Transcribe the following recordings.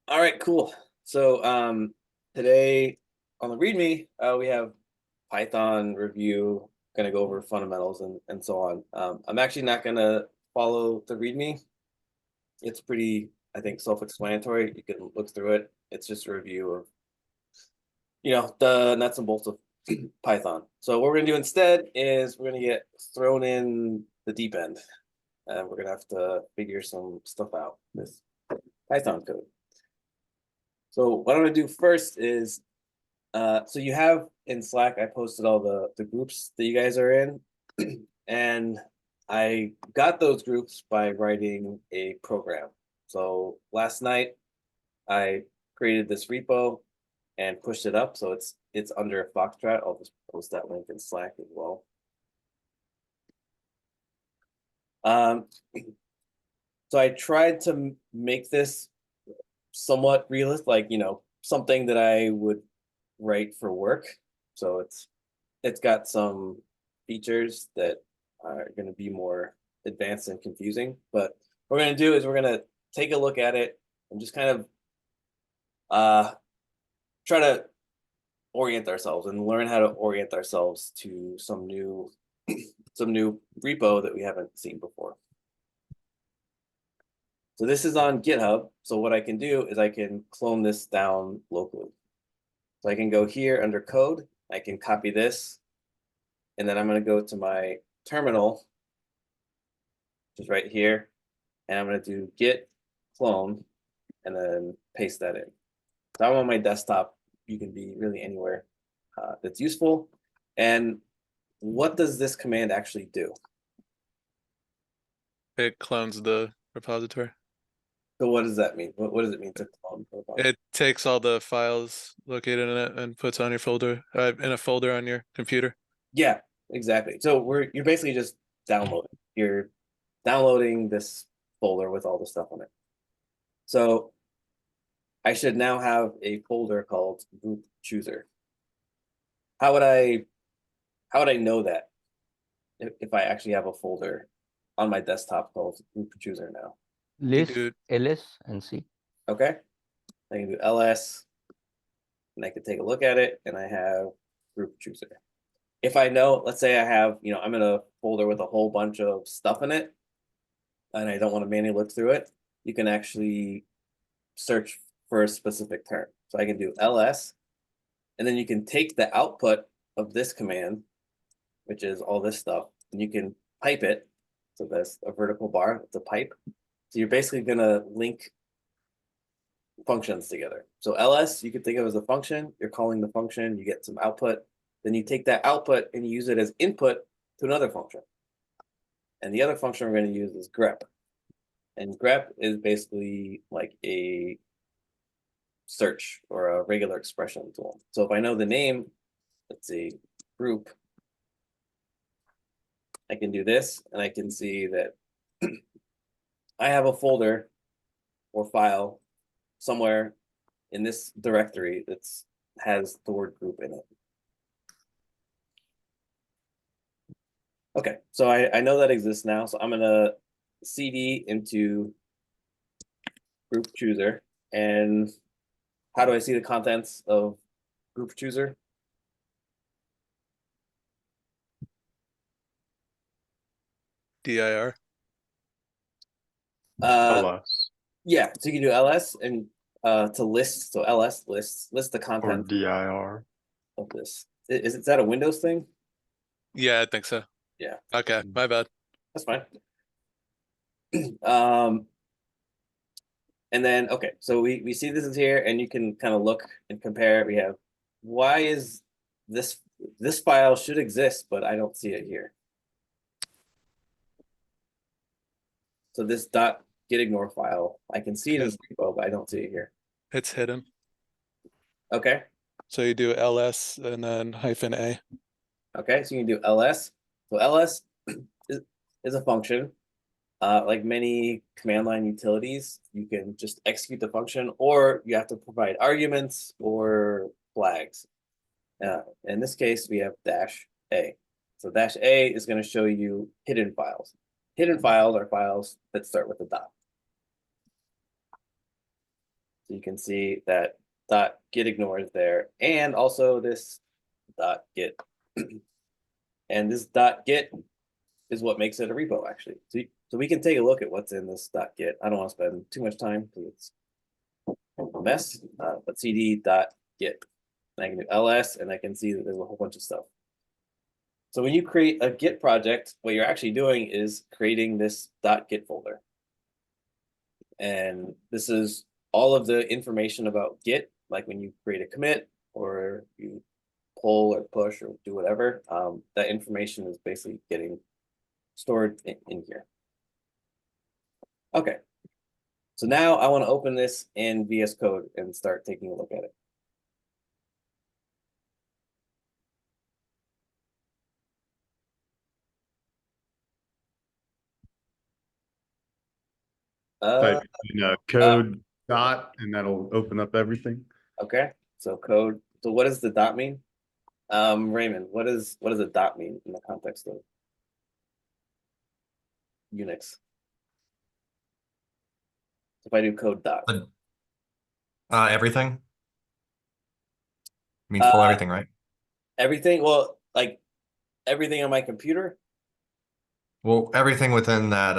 All right, cool. So today on the README, we have Python review, gonna go over fundamentals and so on. I'm actually not gonna follow the README. It's pretty, I think, self-explanatory. You can look through it. It's just a review of, the nuts and bolts of Python. So what we're gonna do instead is we're gonna get thrown in the deep end, and we're gonna have to figure some stuff out with Python code. So what I'm gonna do first is, so you have in Slack, I posted all the groups that you guys are in, and I got those groups by writing a program. So last night I created this repo and pushed it up, so it's under Foxtrot. I'll just post that link in Slack as well. Um, so I tried to make this somewhat realistic, like something that I would write for work. So it's got some features that are going to be more advanced and confusing. But what we're going to do is we're going to take a look at it and just kind of try to orient ourselves and learn how to orient ourselves to some new some new repo that we haven't seen before. So this is on GitHub. So what I can do is I can clone this down locally. So I can go here under code, I can copy this, and then I'm going to go to my terminal, which is right here, and I'm going to do git clone and then paste that in. So I'm on my desktop. You can be really anywhere that's useful. And what does this command actually do? It clones the repository. So what does that mean? What does it mean to clone the repository? It takes all the files located in it and puts on your folder, in a folder on your computer. Yeah, exactly. So you're basically just downloading. You're downloading this folder with all the stuff on it. So I should now have a folder called group chooser. How would I how would I know that if I actually have a folder on my desktop called group chooser now? You List do ls and see. Okay, I can do ls and I can take a look at it and I have group chooser. If I know, let's say I have, I'm in a folder with a whole bunch of stuff in it and I don't want to manually look through it, you can actually search for a specific term. So I can do ls, and then you can take the output of this command, which is all this stuff, and you can pipe it. So that's a vertical bar, it's a pipe. So you're basically gonna link functions together. So ls, you could think of as a function, you're calling the function, you get some output, then you take that output and you use it as input to another function. And the other function we're going to use is grep. And grep is basically like a search or a regular expression tool. So if I know the name, let's see, group, I can do this and I can see that I have a folder or file somewhere in this directory that has the word group in it. Okay, so I know that exists now. So I'm gonna cd into group chooser. And how do I see the contents of group chooser? dir. LS Yeah, so you can do ls and to list. So ls list the or content dir. of this. Is that a Windows thing? Yeah, I think so. Yeah, Okay, my bad. that's fine. um, and then okay, so we see this is here, and you can kind of look and compare. We have why is this file should exist, but I don't see it here. So this dot gitignore file, I can see it in the repo, but I don't see it here. It's hidden. Okay. So you do ls and then -a. Okay, so you can do ls. So ls is a function. Like many command line utilities, you can just execute the function, or you have to provide arguments or flags. In this case, we have -a. So -a is going to show you hidden files. Hidden files are files that start with a dot. So you can see that dot git ignore is there, and also this dot git. And this dot git is what makes it a repo, actually. So we can take a look at what's in this dot git. I don't want to spend too much time because it's a mess. But cd dot git. And I can do ls, and I can see that there's a whole bunch of stuff. So when you create a Git project, what you're actually doing is creating this .git folder. And this is all of the information about Git, like when you create a commit or you pull or push or do whatever, that information is basically getting stored in here. Okay. So now I want to open this in VS Code and start taking a look at it. Type in code dot, and that'll open up everything. Okay. So code. So what does the dot mean? Raymond, what does a dot mean in the context of Unix? If I do code dot. Everything means pull everything, right? Everything, well, like everything on my computer. Well, everything within that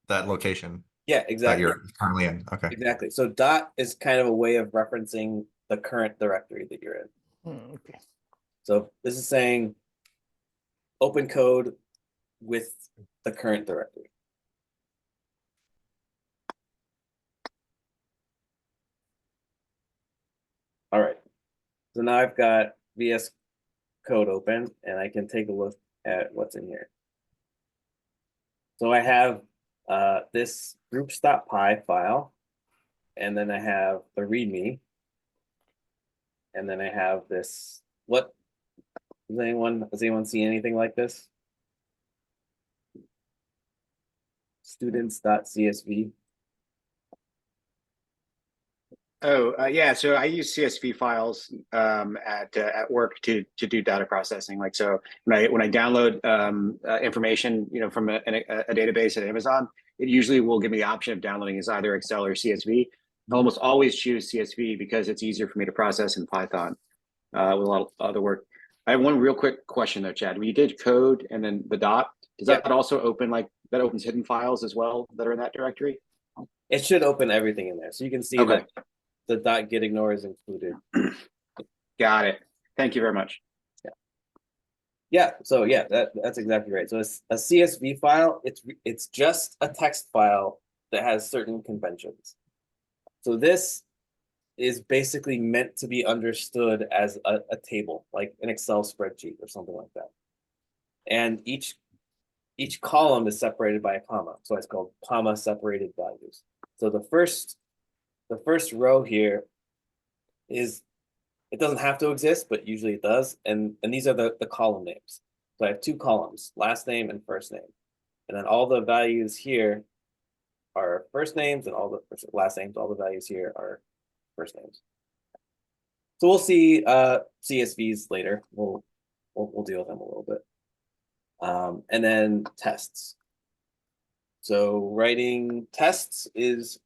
that location Yeah, that exactly. you're currently in. Okay. Exactly. So dot is kind of a way of referencing the current directory that you're in. Okay. So this is saying open code with the current directory. All right. So now I've got VS Code open, and I can take a look at what's in here. So I have this groups.py file, and then I have the README, and then I have this. What does anyone see anything like this? Students.csv. Oh, yeah. So I use CSV files at work to do data processing. Like, so when I download information, from a database at Amazon, it usually will give me the option of downloading as either Excel or CSV. I almost always choose CSV because it's easier for me to process in Python with a lot of other work. I have one real quick question though, Chad. When you did code and then the dot, does that also open that opens hidden files as well that are in that directory? It should open everything in there, so you can see that the dot git ignore is included. Got it. Thank you very much. Yeah. So yeah, that's exactly right. So it's a CSV file. It's just a text file that has certain conventions. So this is basically meant to be understood as a table, like an Excel spreadsheet or something like that. And each column is separated by a comma, so it's called comma separated values. So the first row here is, it doesn't have to exist, but usually it does. And these are the column names. So I have two columns, last name and first name. And then all the values here are first names, and all the last names, all the values here are first names. So we'll see CSVs later. We'll deal with them a little bit. And then tests. So writing tests is,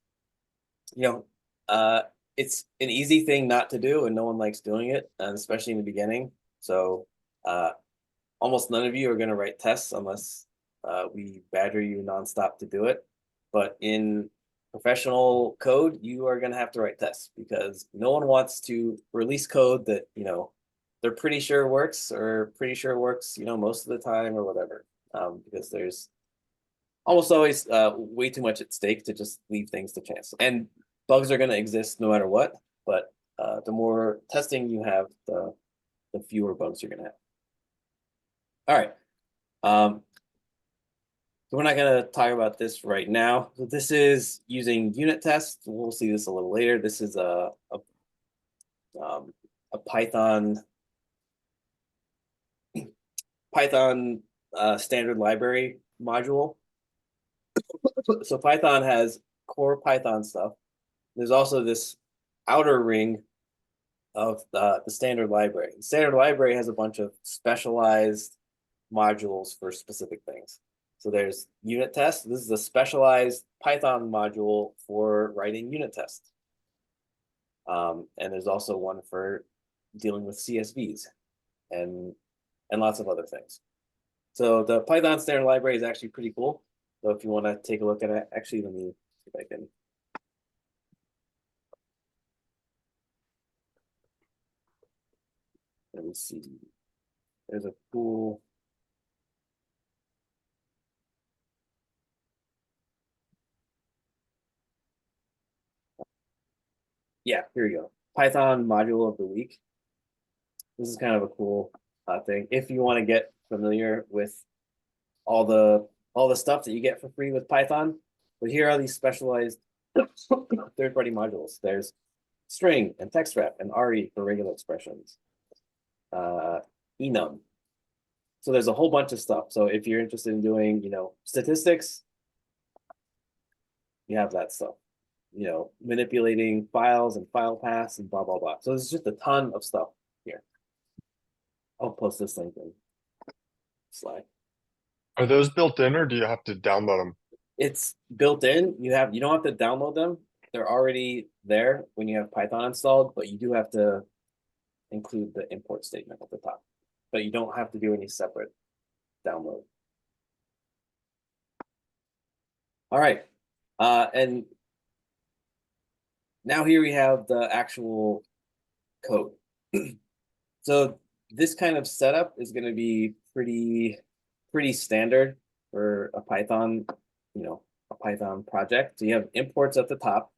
it's an easy thing not to do, and no one likes doing it, especially in the beginning. So almost none of you are going to write tests unless we badger you nonstop to do it. But in professional code, you are going to have to write tests because no one wants to release code that, they're pretty sure works or pretty sure works, most of the time or whatever, because there's almost always way too much at stake to just leave things to chance. And bugs are going to exist no matter what, but the more testing you have, the fewer bugs you're going to have. All right. So we're not going to talk about this right now. So this is using unit tests. We'll see this a little later. This is a Python standard library module. So Python has core Python stuff. There's also this outer ring of the standard library. The standard library has a bunch of specialized modules for specific things. So there's unit test. This is a specialized Python module for writing unit tests. And there's also one for dealing with CSVs and lots of other things. So the Python standard library is actually pretty cool. So if you want to take a look at it, actually, let me see if I can. Let me see. There's a cool. Yeah, here we go. Python module of the week. This is kind of a cool thing. If you want to get familiar with all the stuff that you get for free with Python, but here are these specialized third-party modules. There's string and text wrap and RE for regular expressions. Enum. So there's a whole bunch of stuff. So if you're interested in doing, statistics, you have that stuff. Manipulating files and file paths and blah, blah, blah. So there's just a ton of stuff here. I'll post this link in slide. Are those built in or do you have to download them? It's built in. You don't have to download them. They're already there when you have Python installed, but you do have to include the import statement at the top. But you don't have to do any separate download. All right. And now here we have the actual code. So this kind of setup is going to be pretty standard for a Python, a Python project. So you have imports at the top.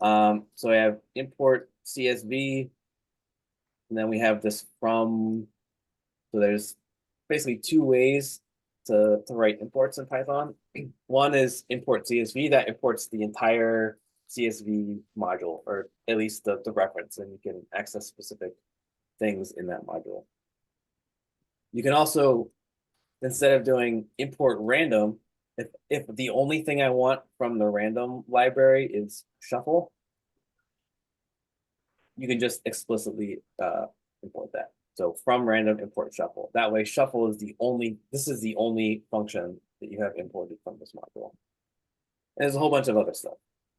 So I have import CSV, and then we have this from. So there's basically two ways to write imports in Python. One is import CSV, that imports the entire CSV module, or at least the reference, and you can access specific things in that module. You can also, instead of doing import random, if the only thing I want from the random library is shuffle, you can just explicitly import that. So from random import shuffle. That way shuffle is this is the only function that you have imported from this module. And there's a whole bunch of other stuff.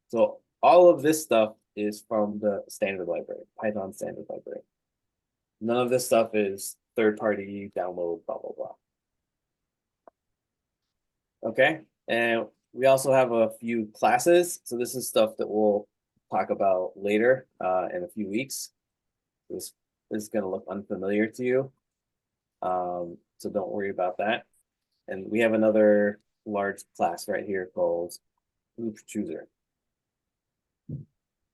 So all of this stuff is from the standard library, Python standard library. None of this stuff is third-party download, blah, blah, blah. Okay, and we also have a few classes. So this is stuff that we'll talk about later in a few weeks. This is going to look unfamiliar to you. So don't worry about that. And we have another large class right here called group chooser.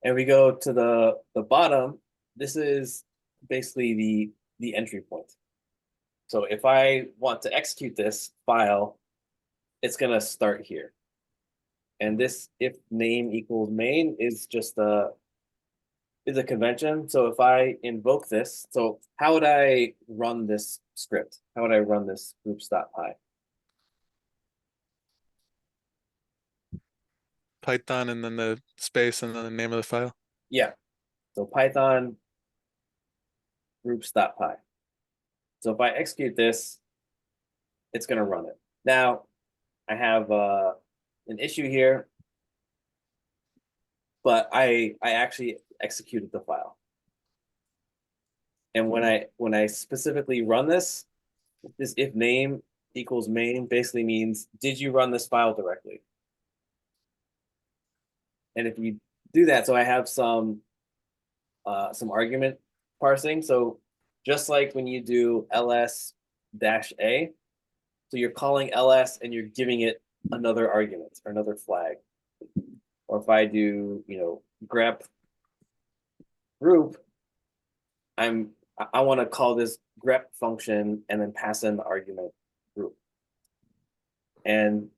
And we go to the bottom. This is basically the entry point. So if I want to execute this file, it's going to start here. And this if name equals main is just a convention. So if I invoke this, so how would I run this script? How would I run this groups.py? Python and then the space and then the name of the file. Yeah. So Python groups.py. So if I execute this, it's going to run it. Now, I have an issue here, but I actually executed the file. And when I specifically run this if name equals main basically means, did you run this file directly? And if you do that, so I have some argument parsing. So just like when you do ls-a, so you're calling ls and you're giving it another argument or another flag. Or if I do, grep group, I want to call this grep function and then pass in the argument group. And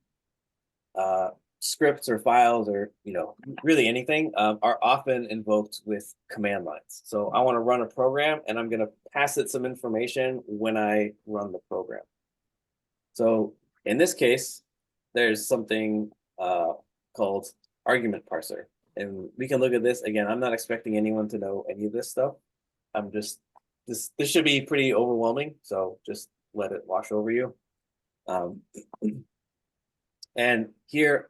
scripts or files or really anything are often invoked with command lines. So I want to run a program and I'm going to pass it some information when I run the program. So in this case, there's something called argument parser. And we can look at this again. I'm not expecting anyone to know any of this stuff. I'm just this should be pretty overwhelming. So just let it wash over you. Um, and here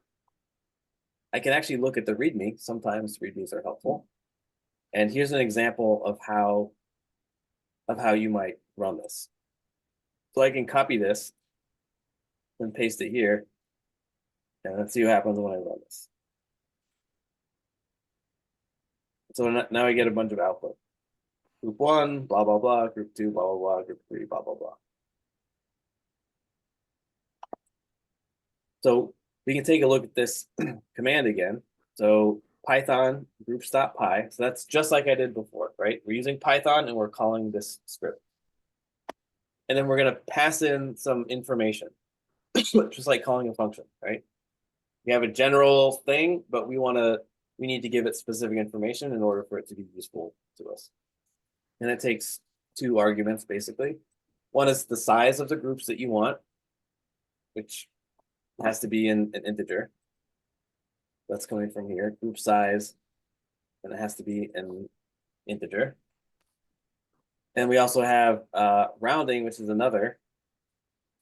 I can actually look at the README. Sometimes READMEs are helpful. And here's an example of how you might run this. So I can copy this and paste it here. And let's see what happens when I run this. So now I get a bunch of output. Group 1, blah, blah, blah. Group 2, blah, blah, blah. Group 3, blah, blah, blah. So we can take a look at this command again. So Python groups.py. So that's just like I did before, right? We're using Python and we're calling this script. And then we're going to pass in some information, just like calling a function, right? We have a general thing, but we need to give it specific information in order for it to be useful to us. And it takes 2 arguments, basically. One is the size of the groups that you want, which has to be in an integer. That's coming from here, group size, and it has to be an integer. And we also have rounding, which is another.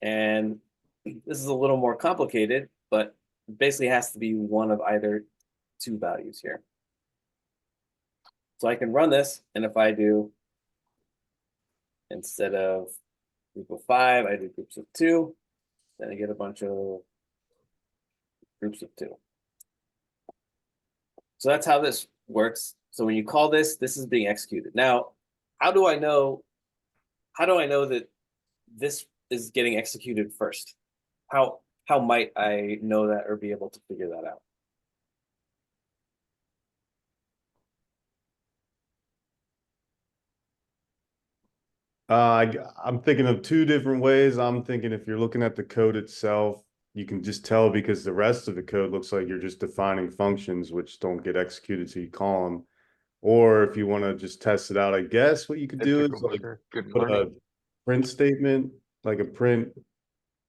And this is a little more complicated, but basically has to be one of either 2 values here. So I can run this, and if I do, instead of group of 5, I do groups of 2, then I get a bunch of groups of 2. So that's how this works. So when you call this, this is being executed. Now, how do I know that this is getting executed first? How might I know that or be able to figure that out? I'm thinking of 2 different ways. I'm thinking if you're looking at the code itself, you can just tell because the rest of the code looks like you're just defining functions which don't get executed, so you call them. Or if you want to just test it out, I guess what you could do is Typical like for good put a learning. print statement, like a print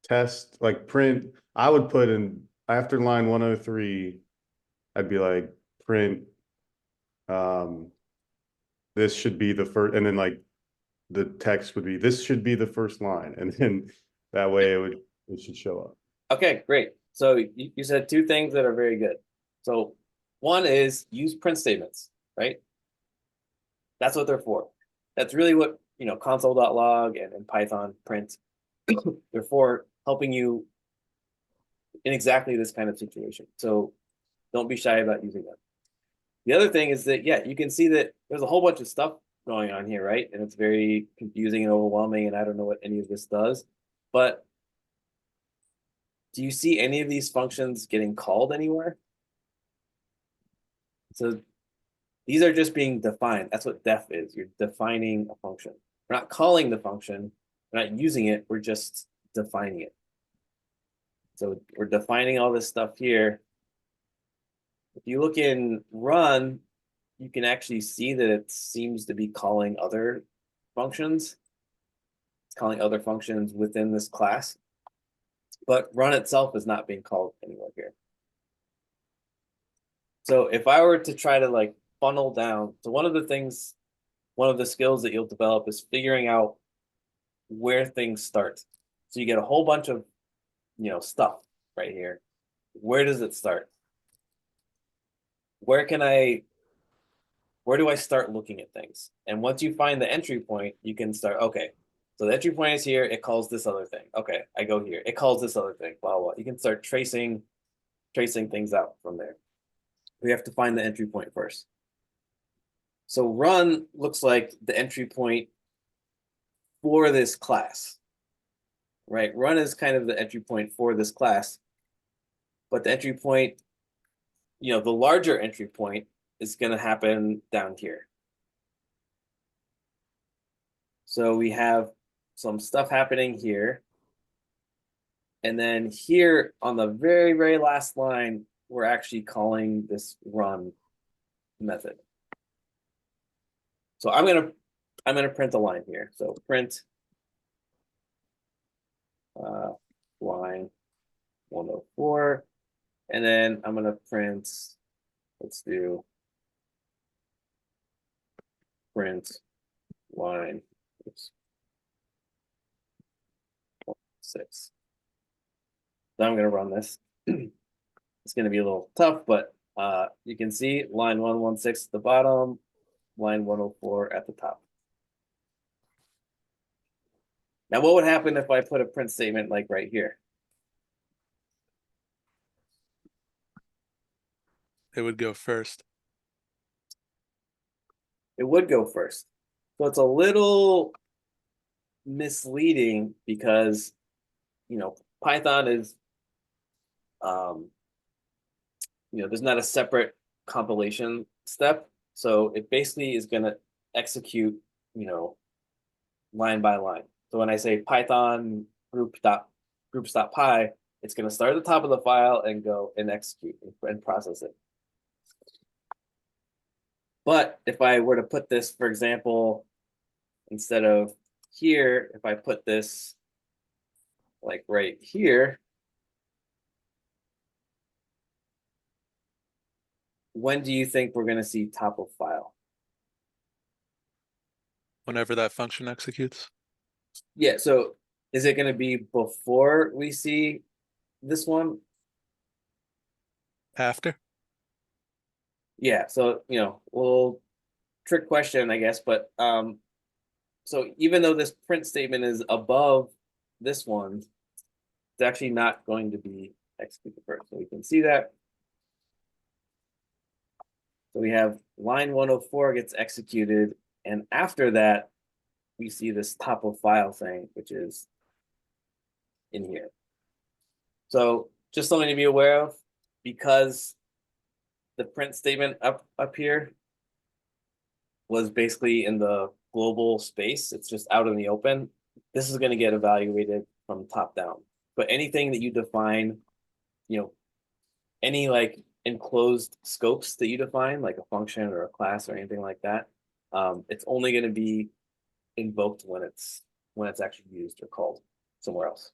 test, like print. I would put in after line 103, I'd be like print. This should be the first, and then like the text would be this should be the first line, and then that way it should show up. Okay, great. So you said 2 things that are very good. So one is use print statements, right? That's what they're for. That's really what, console.log and Python print. They're for helping you in exactly this kind of situation. So don't be shy about using them. The other thing is that, yeah, you can see that there's a whole bunch of stuff going on here, right? And it's very confusing and overwhelming, and I don't know what any of this does. But do you see any of these functions getting called anywhere? So these are just being defined. That's what def is. You're defining a function. We're not calling the function. We're not using it. We're just defining it. So we're defining all this stuff here. If you look in run, you can actually see that it seems to be calling other functions. It's calling other functions within this class. But run itself is not being called anywhere here. So if I were to try to like funnel down, so one of the skills that you'll develop is figuring out where things start. So you get a whole bunch of, stuff right here. Where does it start? Where do I start looking at things? And once you find the entry point, you can start, okay, so the entry point is here, it calls this other thing. Okay, I go here, it calls this other thing, blah, blah. You can start tracing things out from there. We have to find the entry point first. So run looks like the entry point for this class, right? Run is kind of the entry point for this class, but the entry point, the larger entry point is going to happen down here. So we have some stuff happening here. And then here on the very, very last line, we're actually calling this run method. So I'm gonna print a line here. So print line 104, and then I'm gonna print. Let's do print line 6. So I'm gonna run this. It's gonna be a little tough, but you can see line 116 at the bottom, line 104 at the top. Now, what would happen if I put a print statement like right here? It would go first. It would go first. So it's a little misleading because, Python is, there's not a separate compilation step. So it basically is going to execute, line by line. So when I say Python groups.py, it's going to start at the top of the file and go and execute and process it. But if I were to put this, for example, instead of here, if I put this like right here, when do you think we're going to see top of file? Whenever that function executes. Yeah, so is it going to be before we see this one? After? Yeah, so little trick question, I guess, but so even though this print statement is above this one, it's actually not going to be executed first. So we can see that. So we have line 104 gets executed, and after that, we see this top of file thing, which is in here. So just something to be aware of, because the print statement up here was basically in the global space, it's just out in the open. This is going to get evaluated from top down. But anything that you define, any like enclosed scopes that you define, like a function or a class or anything like that, it's only going to be invoked when it's actually used or called somewhere else.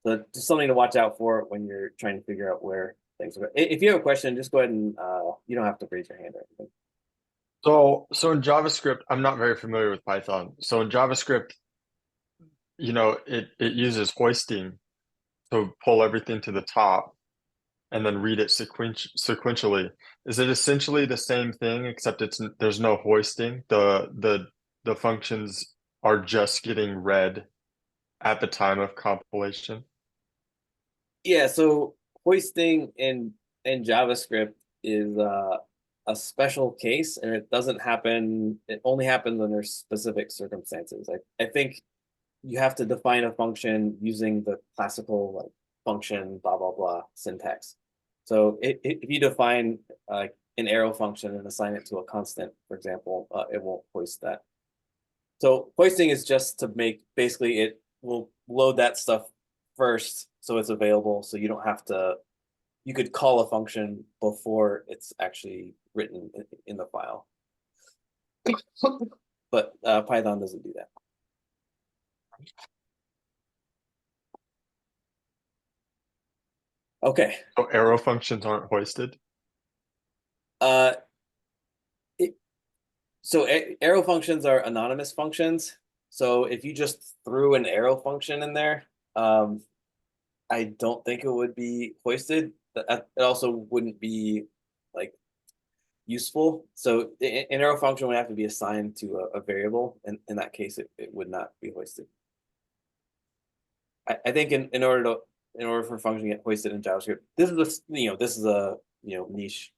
So just something to watch out for when you're trying to figure out where things are. If you have a question, just go ahead and you don't have to raise your hand or anything. So in JavaScript, I'm not very familiar with Python. So in JavaScript, it uses hoisting to pull everything to the top and then read it sequentially. Is it essentially the same thing except there's no hoisting? The functions are just getting read at the time of compilation. Yeah, so hoisting in JavaScript is a special case, and it doesn't happen. It only happens under specific circumstances. I think you have to define a function using the classical like function blah blah blah syntax. So if you define an arrow function and assign it to a constant, for example, it won't hoist that. So hoisting is just to make, basically it will load that stuff first so it's available, so you don't have to, you could call a function before it's actually written in the file. But Python doesn't do that. Okay. So arrow functions aren't hoisted? So arrow functions are anonymous functions. So if you just threw an arrow function in there, I don't think it would be hoisted. It also wouldn't be like useful. So an arrow function would have to be assigned to a variable, and in that case, it would not be hoisted. I think in order for a function to get hoisted in JavaScript, this is a niche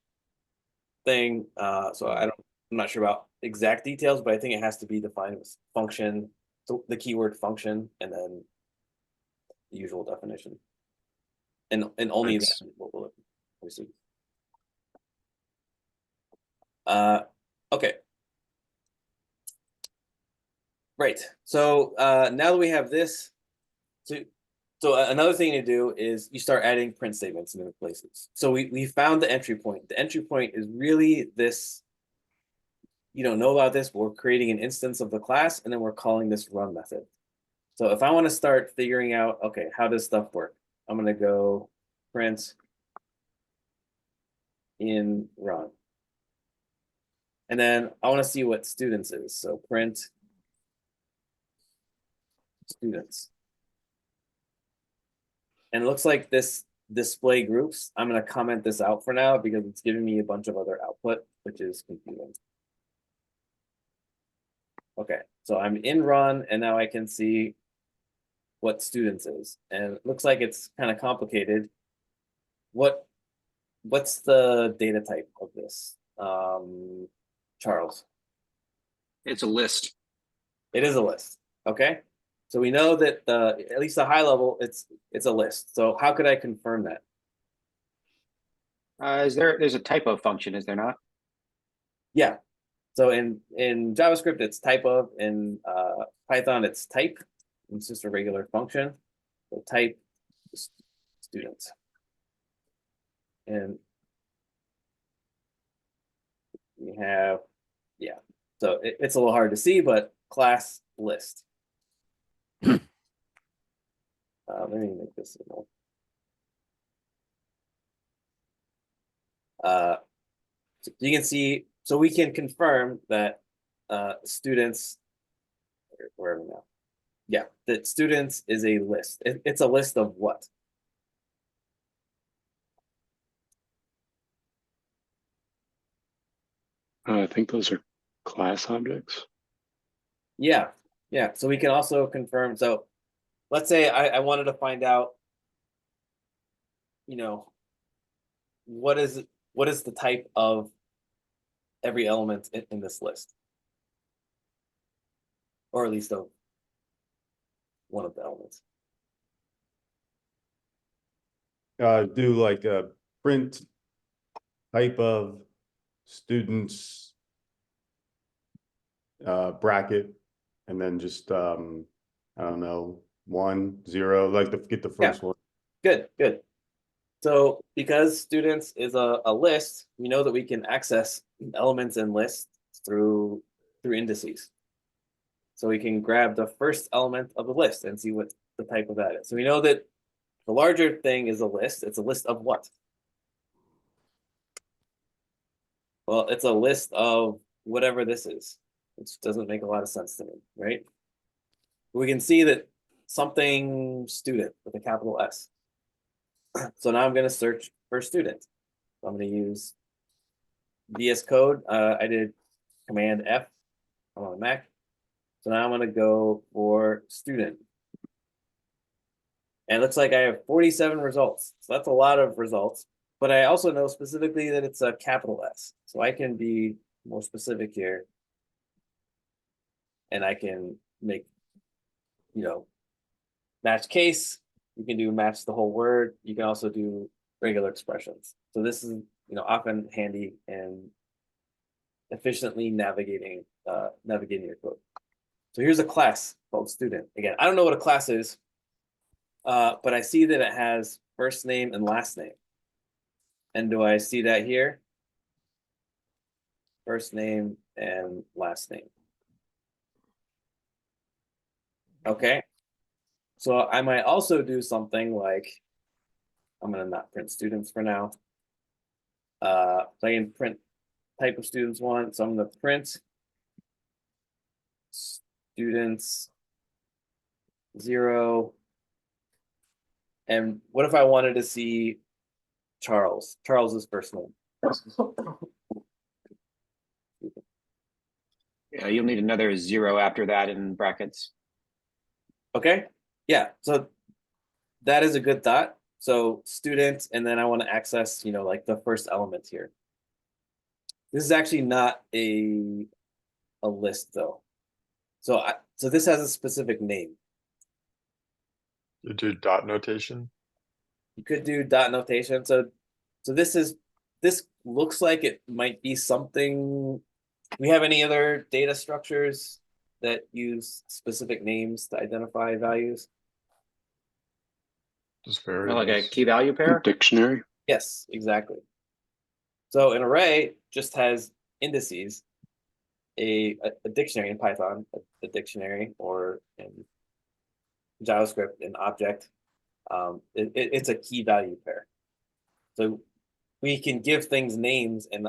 thing. So I'm not sure about exact details, but I think it has to be defined as function, so the keyword function, and then the usual definition. And only Thanks. that will receive. Okay. Right. So now that we have this, so another thing to do is you start adding print statements in other places. So we found the entry point. The entry point is really this. You don't know about this, but we're creating an instance of the class, and then we're calling this run method. So if I want to start figuring out, okay, how does stuff work? I'm going to go print in run. And then I want to see what students is. So print students. And it looks like this display groups, I'm going to comment this out for now because it's giving me a bunch of other output, which is confusing. Okay, so I'm in run and now I can see what students is. And it looks like it's kind of complicated. What's the data type of this? Charles. It's a list. It is a list. Okay. So we know that at least the high level, it's a list. So how could I confirm that? There's a typo function, is there not? Yeah. So in JavaScript, it's type of. In Python, it's type. It's just a regular function. So type students. And we have, yeah. So it's a little hard to see, but class list. Let me make this a little. So you can see, so we can confirm that students, where are we now? Yeah, that students is a list. It's a list of what? I think those are class objects. Yeah, yeah. So we can also confirm. So let's say I wanted to find out, what is the type of every element in this list, or at least of one of the elements. Do like a print type of students bracket, and then just I don't know, 1, 0, like get the first one. Good. So because students is a list, we know that we can access elements in lists through indices. So we can grab the first element of the list and see what the type of that is. So we know that the larger thing is a list. It's a list of what? Well, it's a list of whatever this is, which doesn't make a lot of sense to me, right? We can see that something student with a capital S. So now I'm going to search for student. So I'm going to use VS Code. I did Command F. I'm on a Mac. So now I'm going to go for student. And it looks like I have 47 results. So that's a lot of results. But I also know specifically that it's a capital S. So I can be more specific here. And I can make, match case. You can do match the whole word. You can also do regular expressions. So this is, often handy in efficiently navigating your code. So here's a class called student. Again, I don't know what a class is, but I see that it has first name and last name. And do I see that here? First name and last name. Okay. So I might also do something like, I'm going to not print students for now. So I can print type of students one. So I'm going to print students 0. And what if I wanted to see Charles? Charles's first name. Yeah, you'll need another 0 after that in brackets. Okay. Yeah. So that is a good thought. So student, and then I want to access, like the first element here. This is actually not a list though. So this has a specific name. You do dot notation. You could do dot notation. So this looks like it might be something. We have any other data structures that use specific names to identify values? Just very Like a key value pair? Dictionary. Yes, exactly. So an array just has indices. A dictionary in Python, a dictionary, or in JavaScript, an object. It's a key value pair. So we can give things names and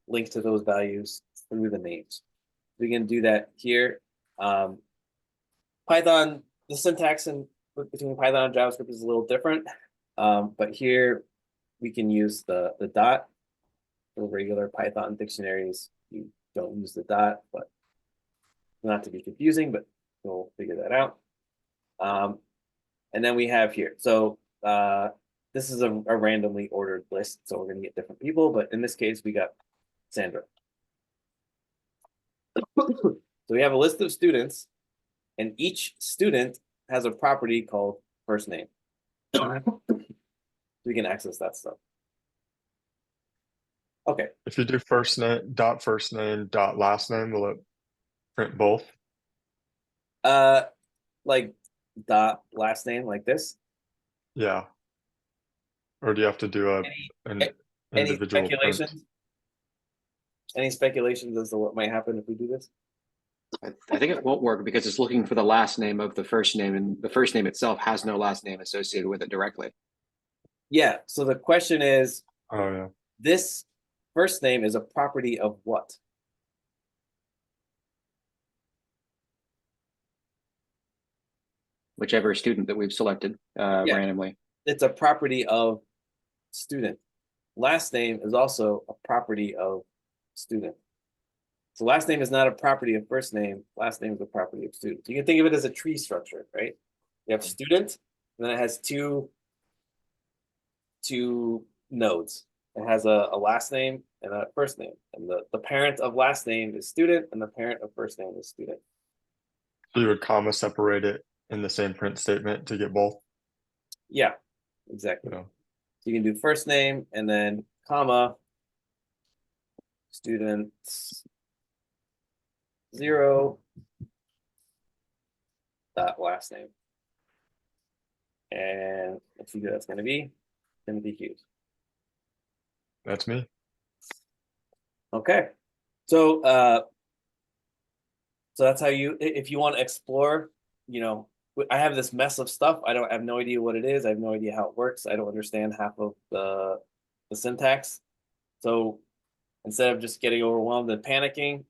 link to those values through the names. We can do that here. Python, the syntax between Python and JavaScript is a little different. But here we can use the dot. For regular Python dictionaries, you don't use the dot, but not to be confusing, but we'll figure that out. And then we have here. So this is a randomly ordered list, so we're going to get different people, but in this case, we got Sandra. So we have a list of students, and each student has a property called first name. We can access that stuff. Okay. If you do first name dot last name, will it print both? Like dot last name like this. Yeah. Or do you have to do an Any individual print? speculations? Any speculations as to what might happen if we do this? I think it won't work because it's looking for the last name of the first name, and the first name itself has no last name associated with it directly. Yeah. So the question is, Oh yeah. this first name is a property of what? Whichever student that we've selected randomly. It's a property of student. Last name is also a property of student. So last name is not a property of first name. Last name is a property of student. You can think of it as a tree structure, right? You have student, and then it has two nodes. It has a last name and a first name. And the parent of last name is student, and the parent of first name is student. So you would comma separate it in the same print statement to get both? Yeah, exactly. Yeah. So you can do first name and then comma students 0 dot last name. And let's see who that's going to be. Timothy Hughes. That's me. Okay. So that's how you, if you want to explore, you know, I have this mess of stuff. I have no idea what it is. I have no idea how it works. I don't understand half of the syntax. So instead of just getting overwhelmed and panicking,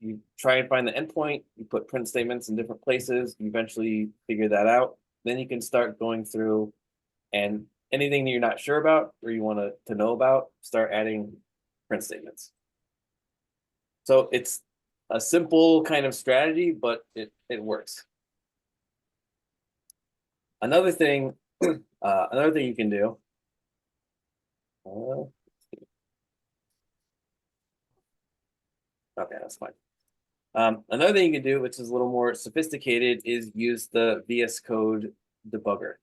you try and find the endpoint, you put print statements in different places, you eventually figure that out. Then you can start going through, and anything that you're not sure about or you want to know about, start adding print statements. So it's a simple kind of strategy, but it works. Another thing you can do. Okay, that's fine. Another thing you can do, which is a little more sophisticated, is use the VS Code debugger.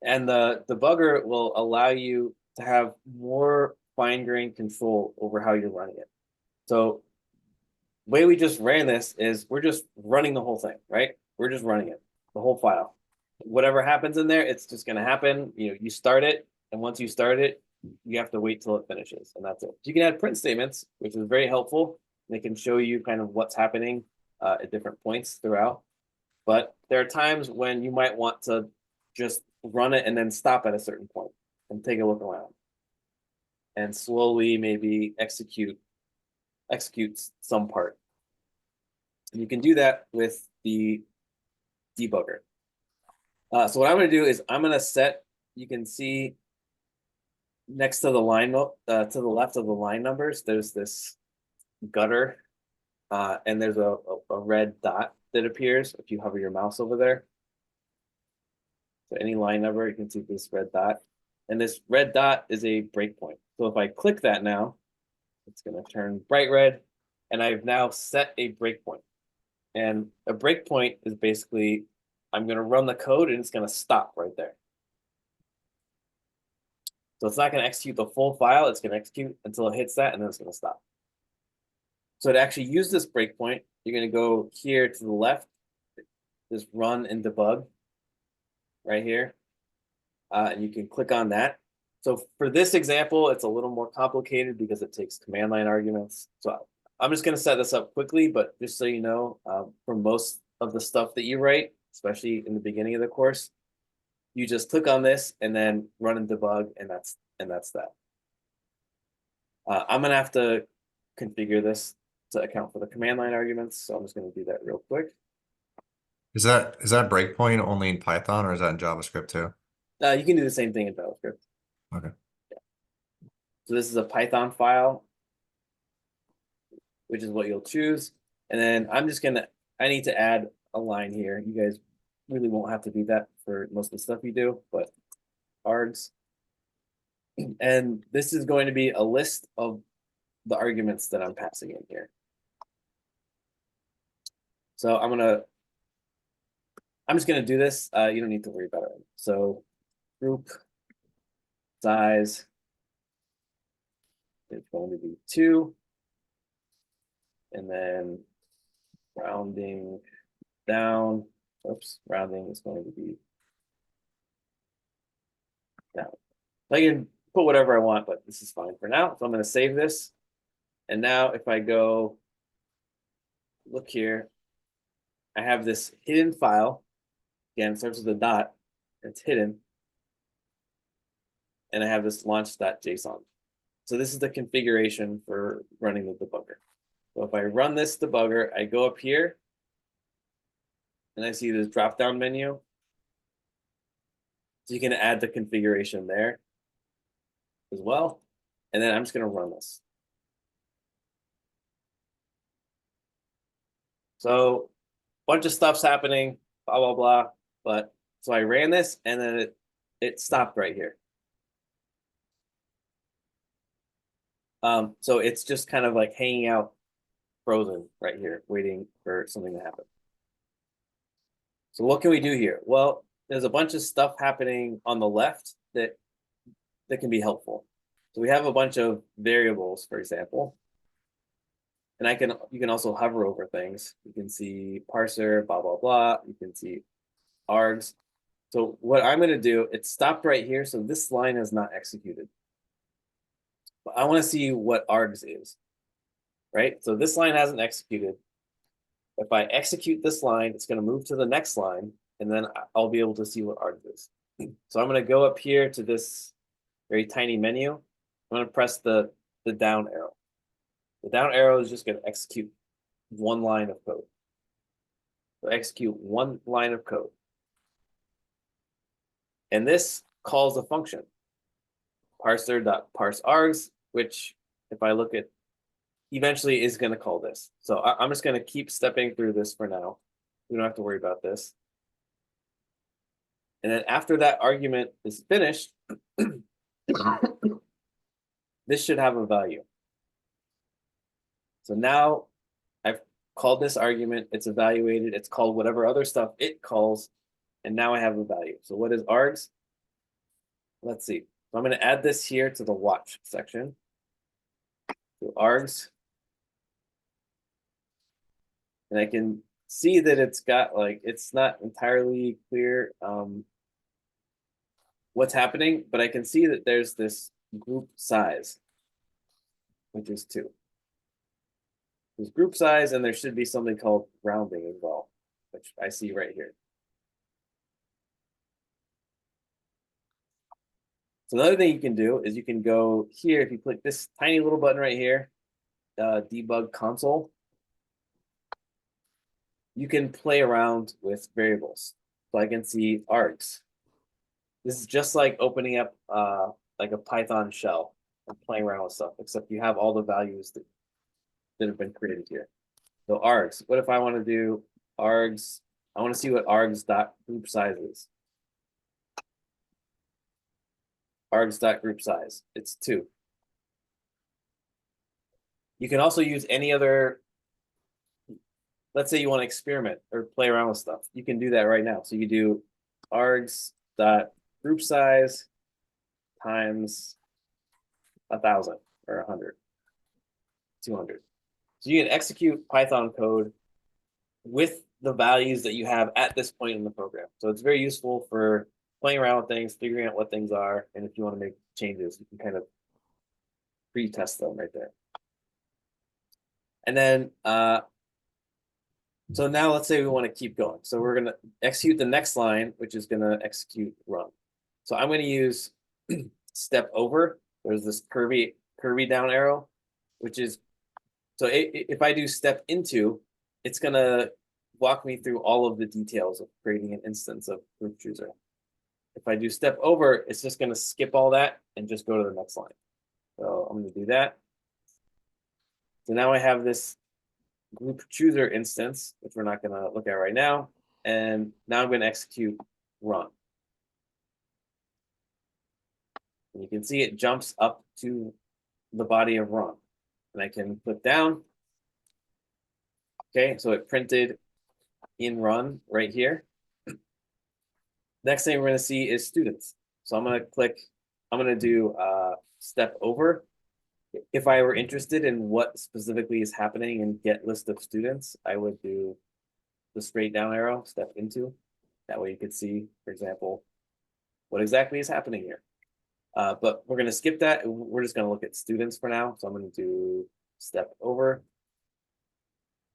And the debugger will allow you to have more fine-grained control over how you're running it. So the way we just ran this is we're just running the whole thing, right? We're just running it, the whole file. Whatever happens in there, it's just going to happen. You know, you start it, and once you start it, you have to wait till it finishes, and that's it. You can add print statements, which is very helpful. They can show you kind of what's happening at different points throughout. But there are times when you might want to just run it and then stop at a certain point and take a look around and slowly maybe execute some part. And you can do that with the debugger. So what I'm going to do is I'm going to set, you can see next to the line, to the left of the line numbers, there's this gutter, and there's a red dot that appears if you hover your mouse over there. So any line number, you can see this red dot. And this red dot is a breakpoint. So if I click that now, it's going to turn bright red, and I've now set a breakpoint. And a breakpoint is basically, I'm going to run the code and it's going to stop right there. So it's not going to execute the full file. It's going to execute until it hits that, and then it's going to stop. So to actually use this breakpoint, you're going to go here to the left, this run and debug right here. And you can click on that. So for this example, it's a little more complicated because it takes command line arguments. So I'm just going to set this up quickly, but just so you know, for most of the stuff that you write, especially in the beginning of the course, you just click on this and then run and debug, and that's that. I'm going to have to configure this to account for the command line arguments. So I'm just going to do that real quick. Is that breakpoint only in Python or is that in JavaScript too? You can do the same thing in JavaScript. Okay. So this is a Python file, which is what you'll choose. And then I need to add a line here. You guys really won't have to do that for most of the stuff you do, but args. And this is going to be a list of the arguments that I'm passing in here. So I'm just gonna do this. You don't need to worry about it. So group size is going to be 2. And then rounding down, rounding is going to be down. I can put whatever I want, but this is fine for now. So I'm going to save this. And now if I go look here, I have this hidden file. Again, it starts with a dot. It's hidden. And I have this launch.json. So this is the configuration for running the debugger. So if I run this debugger, I go up here and I see this drop-down menu. So you can add the configuration there as well. And then I'm just going to run this. So a bunch of stuff's happening, blah, blah, blah. But so I ran this and then it stopped right here. So it's just kind of like hanging out frozen right here, waiting for something to happen. So what can we do here? Well, there's a bunch of stuff happening on the left that can be helpful. So we have a bunch of variables, for example. And you can also hover over things. You can see parser, blah, blah, blah. You can see args. So what I'm going to do, it stopped right here. So this line is not executed. But I want to see what args is, right? So this line hasn't executed. If I execute this line, it's going to move to the next line, and then I'll be able to see what args is. So I'm going to go up here to this very tiny menu. I'm going to press the down arrow. The down arrow is just going to execute one line of code. So execute one line of code. And this calls a function, parser.parseArgs, which if I look at, eventually is going to call this. So I'm just going to keep stepping through this for now. We don't have to worry about this. And then after that argument is finished, this should have a value. So now I've called this argument, it's evaluated, it's called whatever other stuff it calls, and now I have a value. So what is args? Let's see. So I'm going to add this here to the watch section. So args. And I can see that it's got like, it's not entirely clear what's happening, but I can see that there's this group size, which is 2. There's group size, and there should be something called rounding as well, which I see right here. So another thing you can do is you can go here, if you click this tiny little button right here, debug console, you can play around with variables. So I can see args. This is just like opening up like a Python shell and playing around with stuff, except you have all the values that have been created here. So args, what if I want to do args? I want to see what args.group size is. Args.group size, it's 2. You can also use any other, let's say you want to experiment or play around with stuff. You can do that right now. So you do args.group size times 1,000 or 100, 200. So you can execute Python code with the values that you have at this point in the program. So it's very useful for playing around with things, figuring out what things are, and if you want to make changes, you can kind of pre-test them right there. And then, so now let's say we want to keep going. So we're going to execute the next line, which is going to execute run. So I'm going to use step over. There's this curvy down arrow, which is So if I do step into, it's gonna walk me through all of the details of creating an instance of group chooser. If I do step over, it's just gonna skip all that and just go to the next line. So I'm gonna do that. So now I have this group chooser instance, which we're not gonna look at right now. And now I'm gonna execute run. And you can see it jumps up to the body of run. And I can click down. Okay, so it printed in run right here. Next thing we're gonna see is students. So I'm gonna do step over. If I were interested in what specifically is happening in get list of students, I would do the straight down arrow, step into. That way you could see, for example, what exactly is happening here. But we're gonna skip that. We're just gonna look at students for now. So I'm gonna do step over.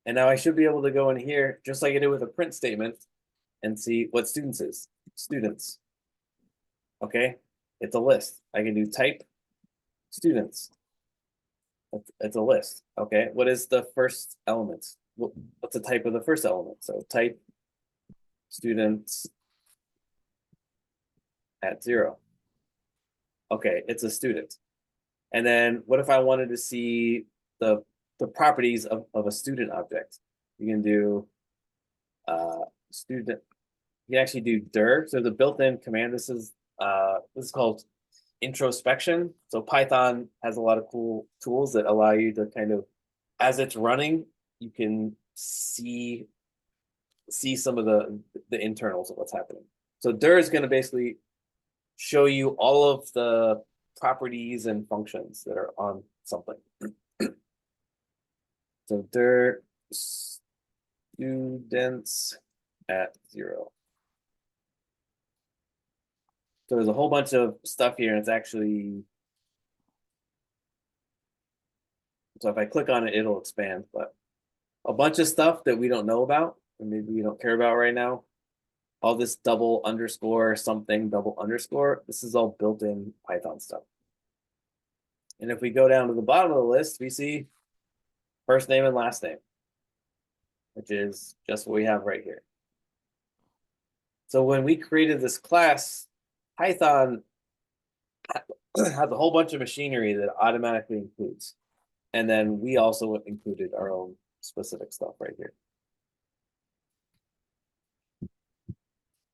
And now I should be able to go in here, just like I did with a print statement, and see what students is. Students. Okay, it's a list. I can do type students. It's a list. Okay, what is the first element? What's the type of the first element? So type students at 0. Okay, it's a student. And then what if I wanted to see the properties of a student object? You can do student. You can actually do dir. So the built-in command, this is called introspection. So Python has a lot of cool tools that allow you to kind of, as it's running, you can see some of the internals of what's happening. So dir is going to basically show you all of the properties and functions that are on something. So dir students at 0. So there's a whole bunch of stuff here, and it's actually, so if I click on it, it'll expand, but a bunch of stuff that we don't know about, and maybe we don't care about right now. All this double underscore something, double underscore, this is all built-in Python stuff. And if we go down to the bottom of the list, we see first name and last name, which is just what we have right here. So when we created this class, Python has a whole bunch of machinery that automatically includes. And then we also included our own specific stuff right here.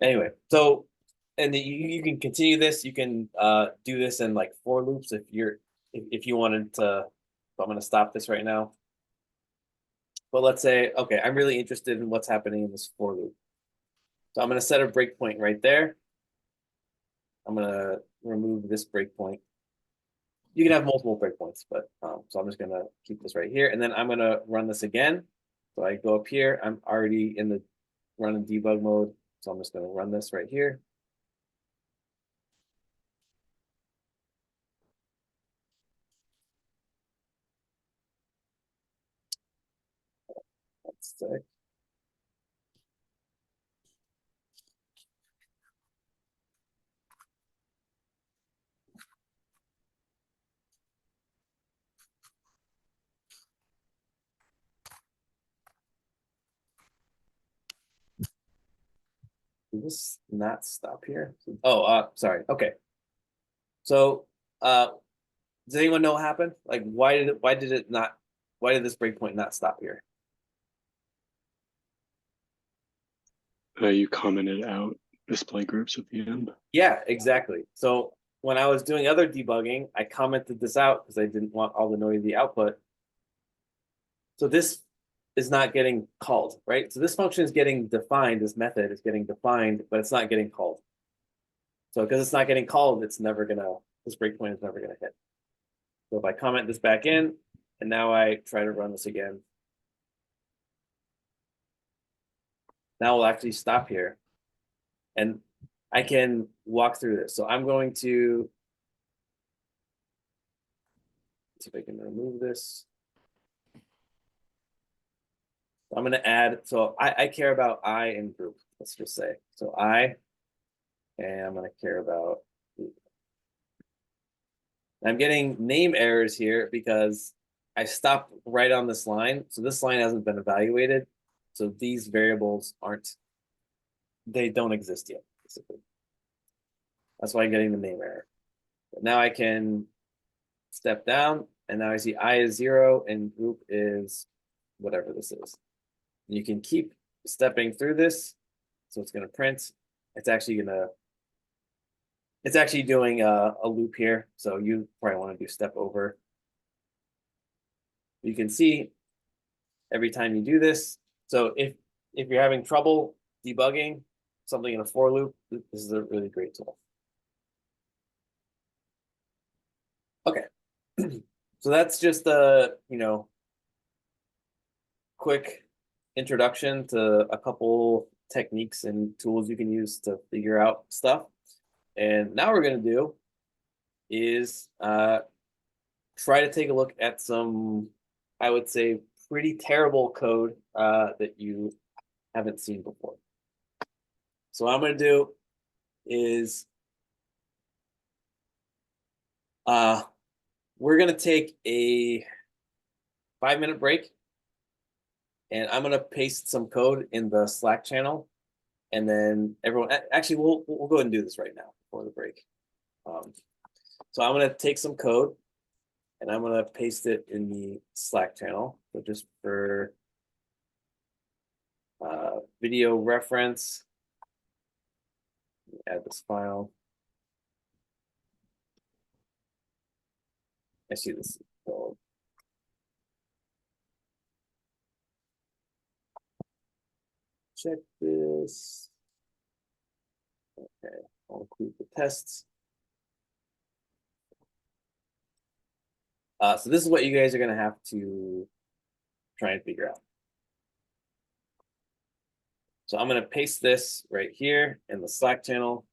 Anyway, so, and you can continue this. You can do this in like for loops if you wanted to. So I'm going to stop this right now. But let's say, okay, I'm really interested in what's happening in this for loop. So I'm going to set a breakpoint right there. I'm going to remove this breakpoint. You can have multiple breakpoints, but so I'm just going to keep this right here. And then I'm going to run this again. So I go up here. I'm already in the run and debug mode. So I'm just going to run this right here. That's sick. Did this not stop here? Oh, sorry. Okay. So, does anyone know what happened? Like, why did this breakpoint not stop here? You commented out display groups at the end. Yeah, exactly. So when I was doing other debugging, I commented this out because I didn't want all the noisy output. So this is not getting called, right? So this function is getting defined, this method is getting defined, but it's not getting called. So because it's not getting called, this breakpoint is never gonna hit. So if I comment this back in, and now I try to run this again, now we'll actually stop here. And I can walk through this. So I'm going to see if I can remove this. I'm going to add, so I care about I in group, let's just say. So I, and I'm going to care about group. I'm getting name errors here because I stop right on this line. So this line hasn't been evaluated. So these variables they don't exist yet, basically. That's why I'm getting the name error. But now I can step down, and now I see I is 0 and group is whatever this is. You can keep stepping through this. So it's going to print. It's actually doing a loop here. So you probably want to do step over. You can see every time you do this. So if you're having trouble debugging something in a for loop, this is a really great tool. Okay. So that's just a, quick introduction to a couple techniques and tools you can use to figure out stuff. And now we're going to do is try to take a look at some, I would say, pretty terrible code that you haven't seen before. So what I'm going to do is we're going to take a 5-minute break, and I'm going to paste some code in the Slack channel, and then everyone, actually, we'll go ahead and do this right now before the break. So I'm going to take some code, and I'm going to paste it in the Slack channel. So just for video reference, add this file. I see this code. Check this. Okay, I'll include the tests. So this is what you guys are going to have to try and figure out. So I'm going to paste this right here in the Slack channel.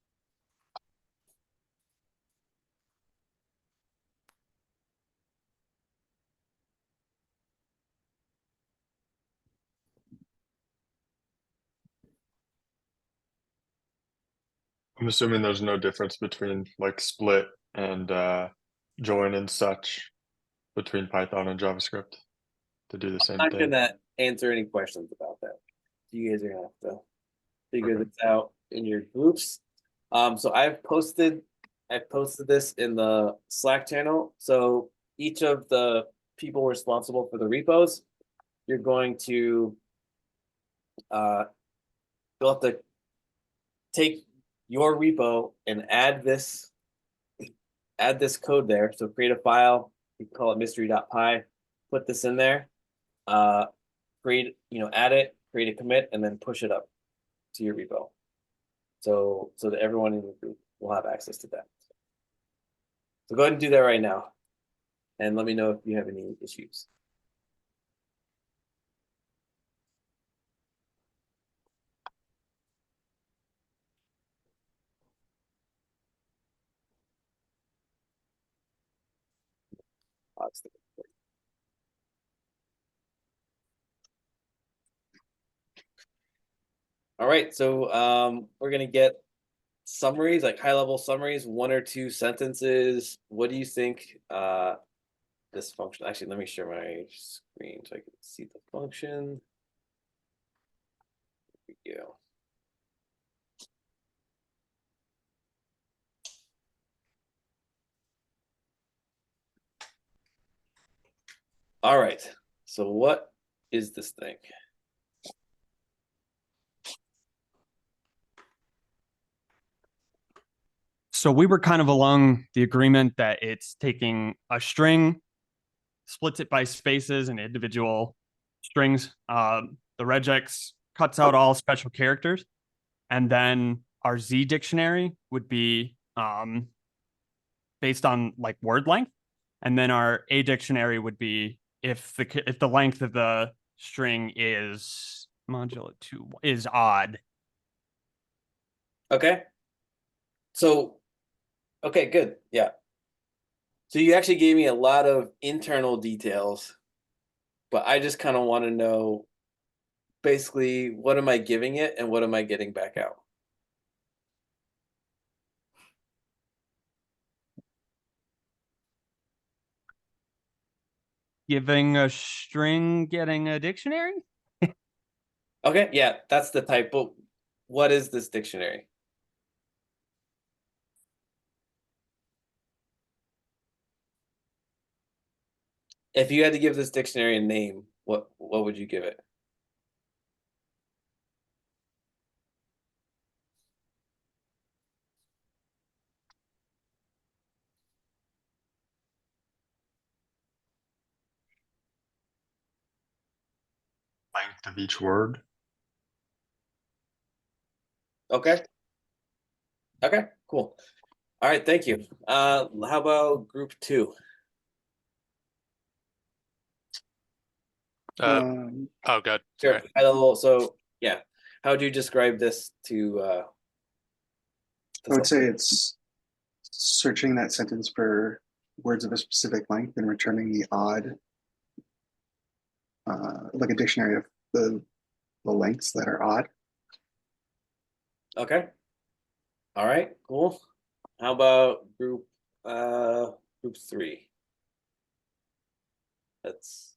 I'm assuming there's no difference between like split and join and such between Python and JavaScript to do the same I'm not thing. going to answer any questions about that. You guys are going to have to figure this out in your groups. So I've posted this in the Slack channel. So each of the people responsible for the repos, you're going to you'll have to take your repo and add this code there. So create a file, you can call it mystery.py, put this in there, add it, create a commit, and then push it up to your repo. So that everyone in the group will have access to that. So go ahead and do that right now. And let me know if you have any issues. All right, so we're gonna get summaries, like high-level summaries, 1 or 2 sentences. What do you think this function? Actually, let me share my screen so I can see the function. Here we go. All right, so what is this thing? So we were kind of along the agreement that it's taking a string, splits it by spaces and individual strings. The regex cuts out all special characters. And then our Z dictionary would be based on like word length. And then our A dictionary would be if the length of the string is modulo 2 is odd. Okay. So, okay, good. Yeah. So you actually gave me a lot of internal details, but I just kind of want to know basically what am I giving it and what am I getting back out? giving a string, getting a dictionary. Okay, yeah, that's the type. But what is this dictionary? If you had to give this dictionary a name, what would you give it? Length of each word. Okay. Okay, cool. All right, thank you. How about group 2? Oh, God. Sure. Sorry. So yeah, how would you describe this to I would say it's searching that sentence for words of a specific length and returning the odd, like a dictionary of the lengths that are odd. Okay. All right, cool. How about group 3? That's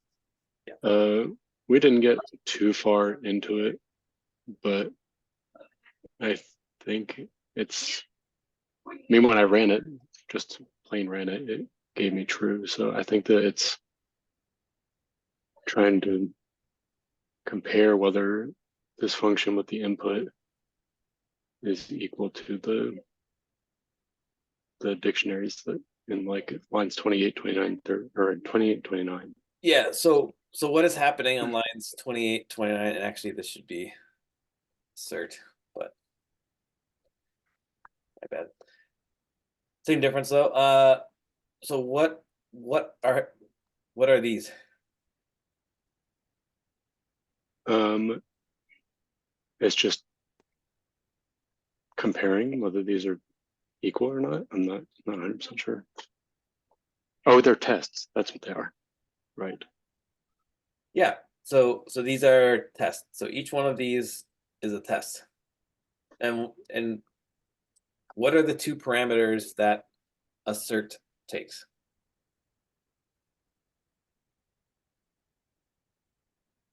We didn't get too far into it, but I think it's, I mean, when I ran it, just plain ran it, it gave me true. So I think that it's trying to compare whether this function with the input is equal to the dictionaries that in like lines 28, 29, 30, or 28, 29. yeah, so what is happening on lines 28, 29, and actually this should be cert, but my bad. Same difference though. So what are these? It's just comparing whether these are equal or not. I'm not 100% sure. Oh, they're tests. That's what they are. Right. Yeah, so these are tests. So each one of these is a test. And what are the 2 parameters that assert takes?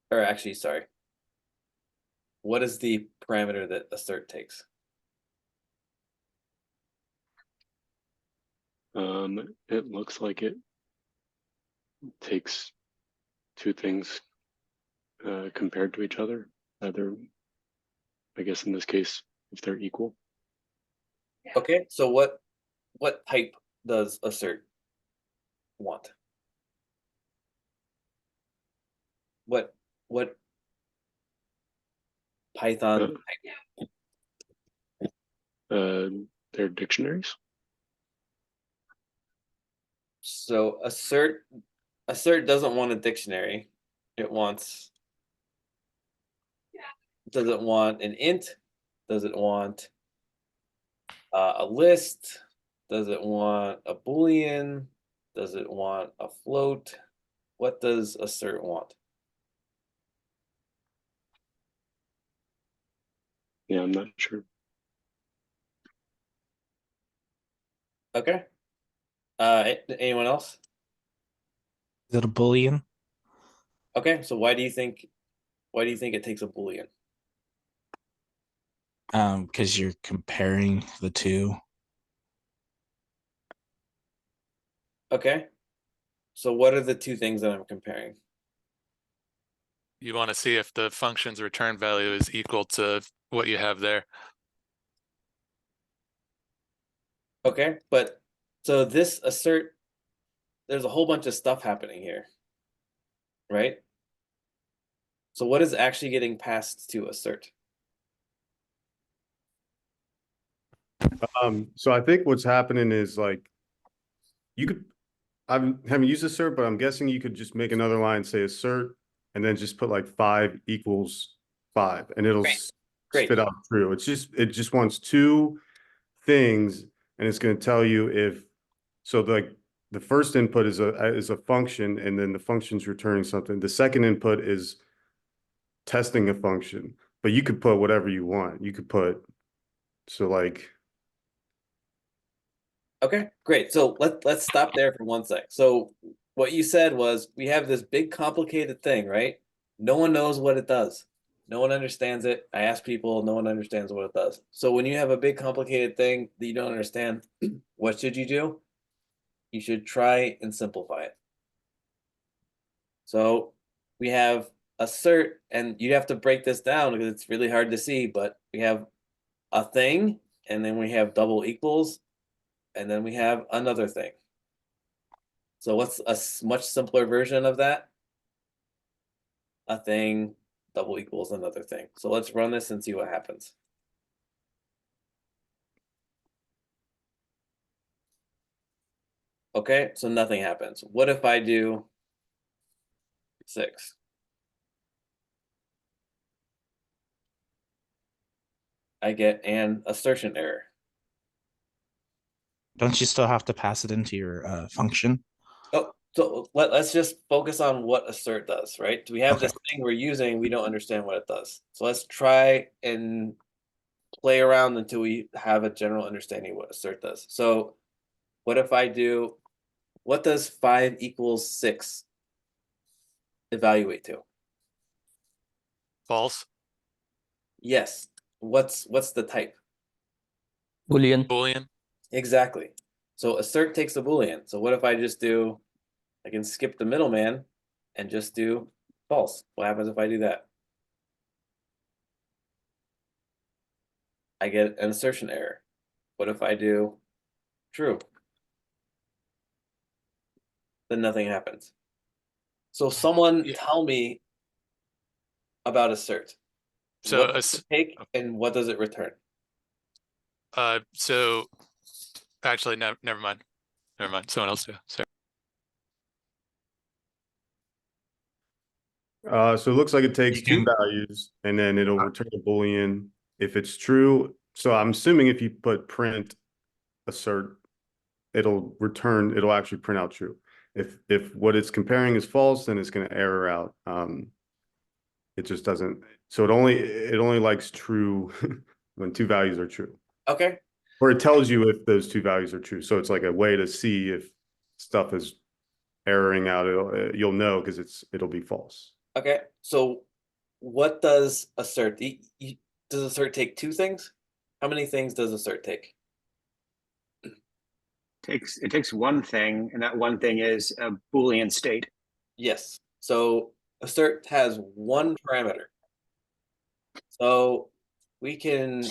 Or actually, sorry. What is the parameter that assert takes? It looks like it takes 2 things compared to each other. Either, I guess in this case, if they're equal. Okay, so what type does assert want? What Python type? They're dictionaries. So assert doesn't want a dictionary. It wants, does it want an int? Does it want a list? Does it want a boolean? Does it want a float? What does assert want? Yeah, I'm not sure. Okay. Anyone else? Is it a Boolean? Okay, so why do you think it takes a boolean? Because you're comparing the two. Okay. So what are the 2 things that I'm comparing? You want to see if the function's return value is equal to what you have there. Okay, but so this assert, there's a whole bunch of stuff happening here, right? So what is actually getting passed to assert? So I think what's happening is like you could, I haven't used assert, but I'm guessing you could just make another line, say assert, and then just put like 5 equals 5, and it'll Great. spit out true. It just wants 2 things, and it's going to tell you if, so like the first input is a function, and then the function's returning something. The second input is testing a function, but you could put whatever you want. You could put, so like, Okay, great. So let's stop there for 1 sec. So what you said was we have this big complicated thing, right? No one knows what it does. No one understands it. I ask people, no one understands what it does. So when you have a big complicated thing that you don't understand, what should you do? You should try and simplify it. So we have assert, and you have to break this down because it's really hard to see, but we have a thing, and then we have double equals, and then we have another thing. So what's a much simpler version of that? A thing double equals another thing. So let's run this and see what happens. Okay, so nothing happens. What if I do 6? I get an assertion error. Don't you still have to pass it into your function? Oh, so let's just focus on what assert does, right? We have Okay. this thing we're using, we don't understand what it does. So let's try and play around until we have a general understanding of what assert does. So what if I do, what does 5 equals 6 evaluate to? False. Yes. What's the type? Boolean. Boolean. Exactly. So assert takes a Boolean. So what if I just do, I can skip the middleman and just do false. What happens if I do that? I get an assertion error. What if I do true? Then nothing happens. So someone Yeah. tell me about assert. So What does it take and what does it return? So actually, no, never mind. Never mind. Someone else do. Sorry. So it looks like it takes You two can- values and then it'll return a Boolean if it's true. So I'm assuming if you put print assert, it'll actually print out true. If what it's comparing is false, then it's going to error out. It just doesn't. So it only likes true when two values are true. Okay. Or it tells you if those two values are true. So it's like a way to see if stuff is erroring out. You'll know because it'll be false. Okay. So what does assert? Does assert take two things? How many things does assert take? It takes one thing, and that one thing is a Boolean state. Yes. So assert has one parameter. So we can,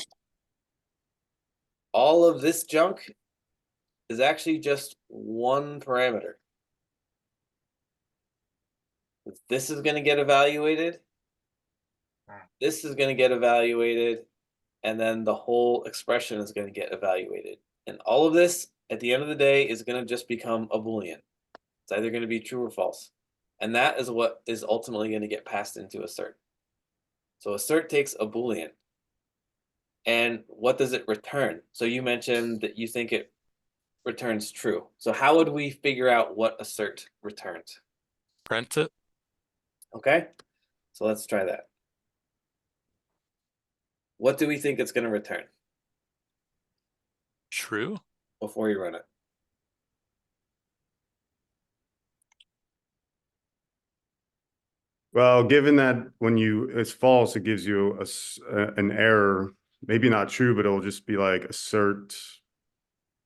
all of this junk is actually just one parameter. This is going to get evaluated. This is going to get evaluated. And then the whole expression is going to get evaluated. And all of this, at the end of the day, is going to just become a Boolean. It's either going to be true or false. And that is what is ultimately going to get passed into assert. So assert takes a Boolean. And what does it return? So you mentioned that you think it returns true. So how would we figure out what assert returns? Print it. Okay, so let's try that. What do we think it's going to return True. before you run it? Well, given that when it's false, it gives you an error. Maybe not true, but it'll just be like assert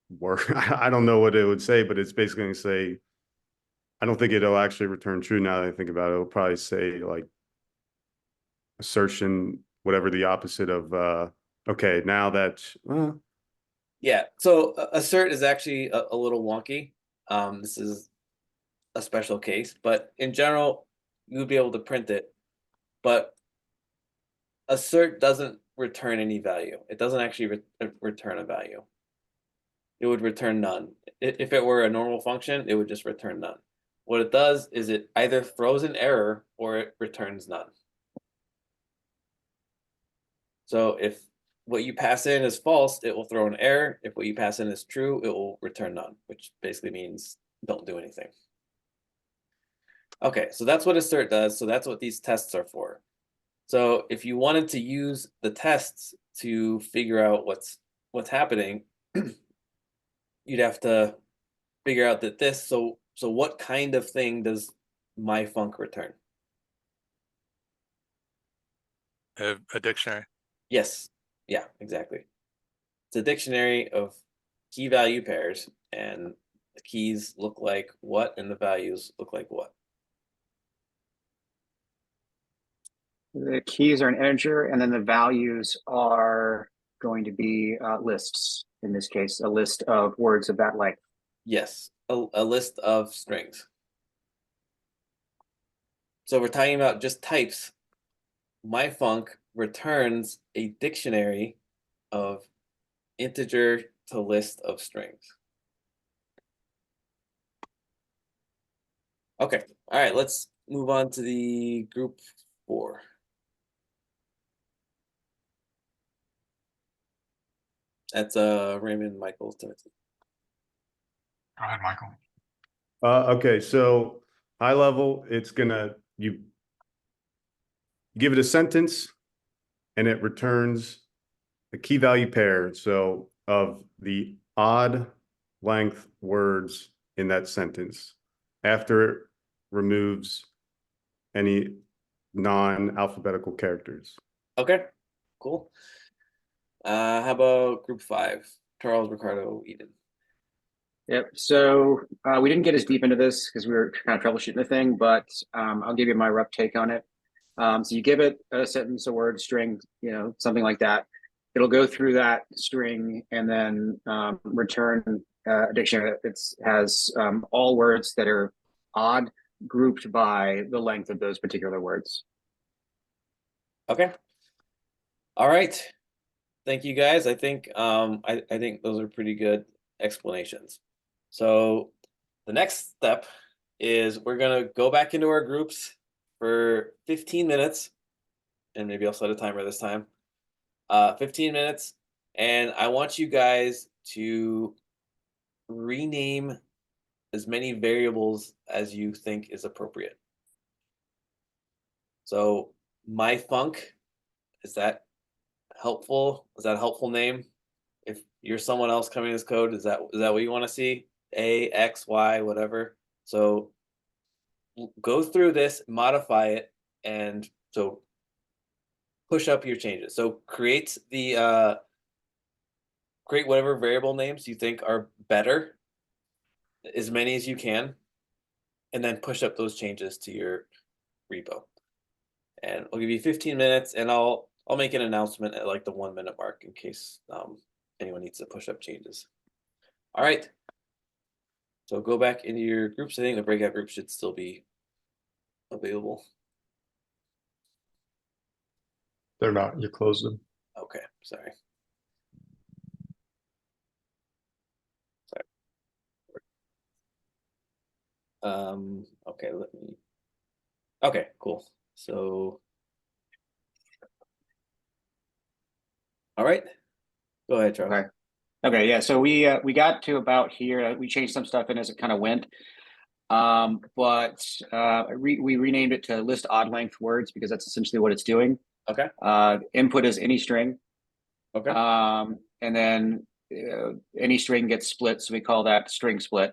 work. I don't know what it would say, but it's basically going to say, I don't think it'll actually return true now that I think about it. It'll probably say like assertion, whatever the opposite of, okay, now that, Yeah, so assert is actually a little wonky. This is a special case, but in general, you would be able to print it. But assert doesn't return any value. It doesn't actually return a value. It would return none. If it were a normal function, it would just return none. What it does is it either throws an error or it returns none. So if what you pass in is false, it will throw an error. If what you pass in is true, it will return none, which basically means don't do anything. Okay, so that's what assert does. So that's what these tests are for. So if you wanted to use the tests to figure out what's happening, you'd have to figure out that this. So So what kind of thing does my func return? A dictionary. Yes. Yeah, exactly. It's a dictionary of key value pairs, and the keys look like what and the values look like what. The keys are an integer, and then the values are going to be lists. In this case, a list of words of that length. Yes, a list of strings. So we're talking about just types. My func returns a dictionary of integer to list of strings. Okay, all right, let's move on to the group 4. That's Raymond, Michael, Timothy. Go ahead, Michael. Okay, so high level, it's gonna, you give it a sentence and it returns a key value pair. So of the odd length words in that sentence after it removes any non-alphabetical characters. Okay, cool. How about group 5? Charles, Ricardo, Eden. Yep. So we didn't get as deep into this because we were kind of troubleshooting the thing, but I'll give you my rough take on it. So you give it a sentence, a word, string, something like that. It'll go through that string and then return a dictionary that has all words that are odd grouped by the length of those particular words. Okay. All right. Thank you guys. I think I think those are pretty good explanations. So the next step is we're gonna go back into our groups for 15 minutes, and maybe I'll set a timer this time. 15 minutes, and I want you guys to rename as many variables as you think is appropriate. So my func, is that helpful? Is that a helpful name? If you're someone else coming this code, is that what you want to see? A, X, Y, whatever. So go through this, modify it, and so push up your changes. So create whatever variable names you think are better, as many as you can, and then push up those changes to your repo. And I'll give you 15 minutes, and I'll make an announcement at like the 1 minute mark in case anyone needs to push up changes. All right. So go back into your groups. I think the breakout group should still be available. They're not. You closed them. Okay, sorry. Okay, let me. Okay, cool. So, all right. Go ahead, Charles. Okay, yeah. So we got to about here. We changed some stuff in as it kind of went. But we renamed it to list odd length words because that's essentially what it's doing. Okay. Input is any string. Okay. And then any string gets split, so we call that string split.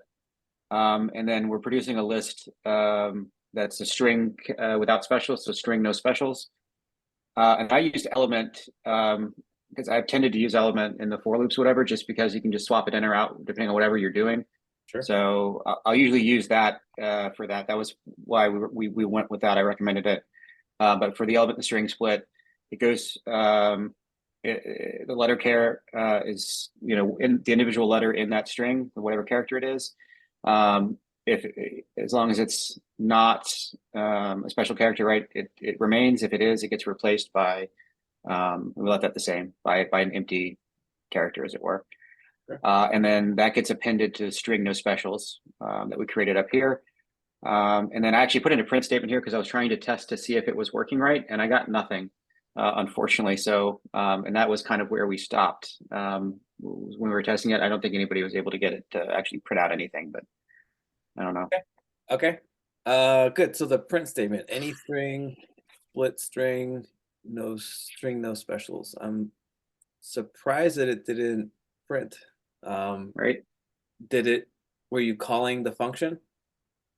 And then we're producing a list that's a string without specials, so string no specials. And I used element because I've tended to use element in the for loops, whatever, just because you can just swap it in or out depending on whatever you're doing. Sure. So I'll usually use that for that. That was why we went with that. I recommended it. But for the element and string split, it goes the letter care is in the individual letter in that string, whatever character it is. As long as it's not a special character, right? It remains. If it is, it gets replaced by we let that the same by an empty character, as it were. Sure. And then that gets appended to string no specials that we created up here. And then I actually put in a print statement here because I was trying to test to see if it was working right, and I got nothing, unfortunately. So, and that was kind of where we stopped when we were testing it. I don't think anybody was able to get it to actually print out anything, but I don't know. Okay. Good. So the print statement: any string, split string, no specials. I'm surprised that it didn't print. Right? Were you calling the function?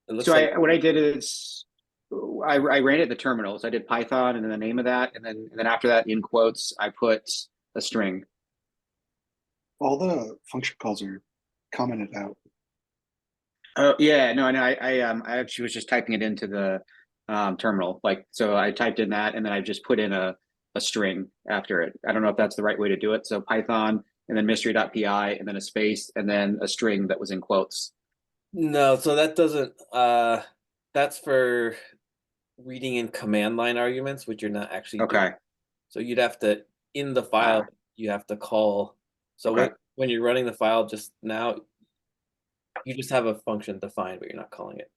It looks So like what I did is I ran it in the terminal. So I did Python and then the name of that, and then after that, in quotes, I put a string. All the function calls are commented out. Oh yeah, no, I actually was just typing it into the terminal. Like, so I typed in that, and then I just put in a string after it. I don't know if that's the right way to do it. So Python and then mystery.py and then a space and then a string that was in quotes. no, so that doesn't that's for reading in command line arguments, which you're not actually doing. Okay. So you'd have to in the file you have to call. So Okay. when you're running the file just now, you just have a function defined, but you're not calling it.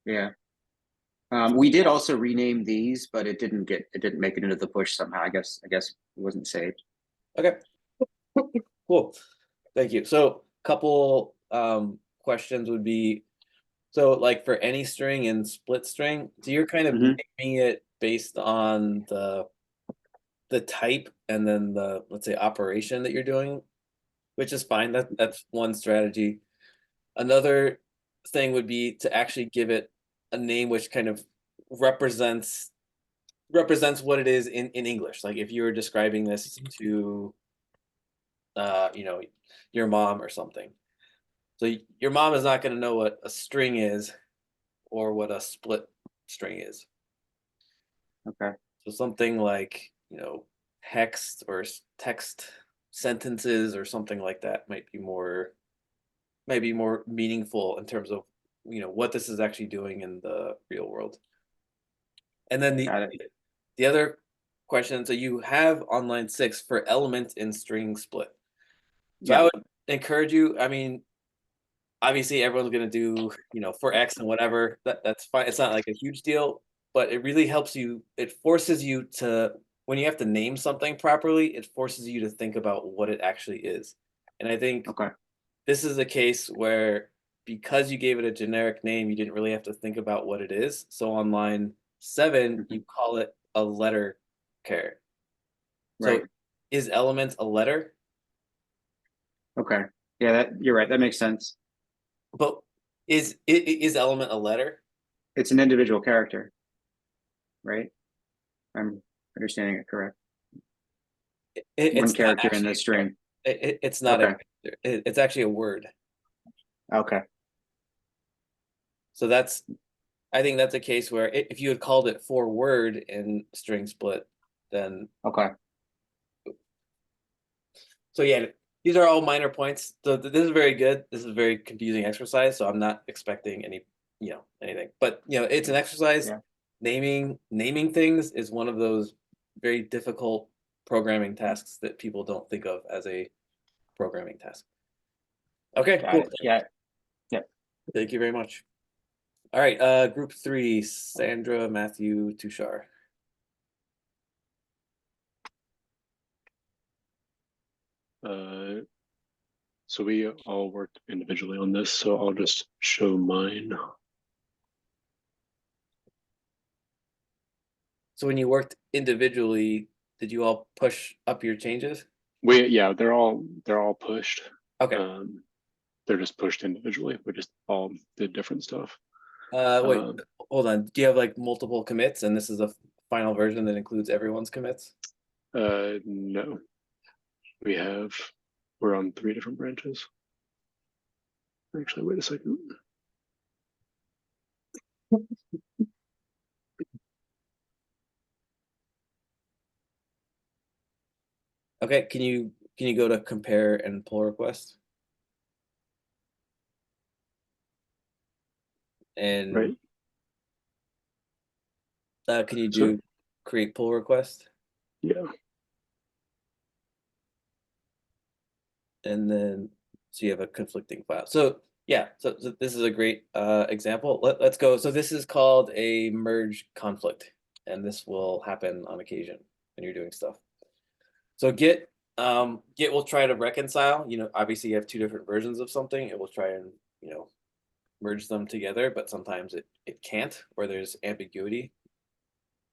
Yeah. We did also rename these, but it didn't make it into the push somehow. I guess it wasn't saved. Okay. Cool. Thank you. So couple questions would be, so like for any string and split string, so you're kind of naming it based on the type and then the, let's say, operation that you're doing, which is fine. That's one strategy. Another thing would be to actually give it a name which kind of represents what it is in English. Like if you were describing this to you know, your mom or something. So your mom is not going to know what a string is or what a split string is. Okay. So something like, you know, text or text sentences or something like that might be more meaningful in terms of, you know, what this is actually doing in the real world. And then the other question, so you have on line 6 for element in string split. So I would encourage you, I mean, obviously everyone's going to do, you know, for X and whatever, that's fine. It's not like a huge deal, but it really helps you. It forces you to, when you have to name something properly, it forces you to think about what it actually is. And I think this is a case where because you gave it a generic name, you didn't really have to think about what it is. So on line 7, you call it a letter char. So is element a letter? Okay. Yeah, you're right. That makes sense. But is element a letter? It's an individual character, right? I'm understanding it correct. One character in the string. It's not it's actually a word. Okay. So I think that's a case where if you had called it for word in string split, then so yeah, these are all minor points. So this is very good. This is a very confusing exercise. So I'm not expecting any, you know, anything. But you know, it's an exercise. Naming things is one of those very difficult programming tasks that people don't think of as a programming task. Okay, cool. Yeah. Thank you very much. All right, group 3, Sandra, Matthew, Tushar. So we all worked individually on this, so I'll just show mine. So when you worked individually, did you all push up your changes? Yeah, they're all pushed. Okay. They're just pushed individually. We just all did different stuff. Wait, hold on. Do you have like multiple commits and this is a final version that includes everyone's commits? No. We're on 3 different branches. Actually, wait a second. Okay, can you go to compare and pull request? And can you do create pull request? Yeah. And then so you have a conflicting file. So yeah, so this is a great example. Let's go. So this is called a merge conflict, and this will happen on occasion when you're doing stuff. So Git will try to reconcile. You know, obviously you have 2 different versions of something. It will try and, you know, merge them together, but sometimes it can't, or there's ambiguity,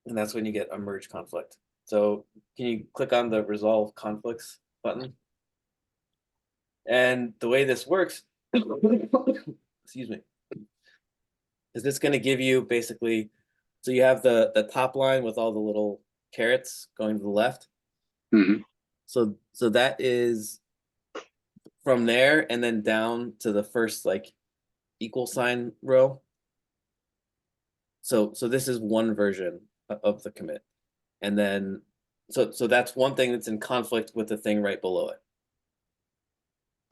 and that's when you get a merge conflict. So can you click on the resolve conflicts button? And the way this works, excuse me, is this going to give you basically, so you have the top line with all the little carrots going to the left. Mhm. So that is from there and then down to the first like equal sign row. So this is one version of the commit. And then so that's one thing that's in conflict with the thing right below it.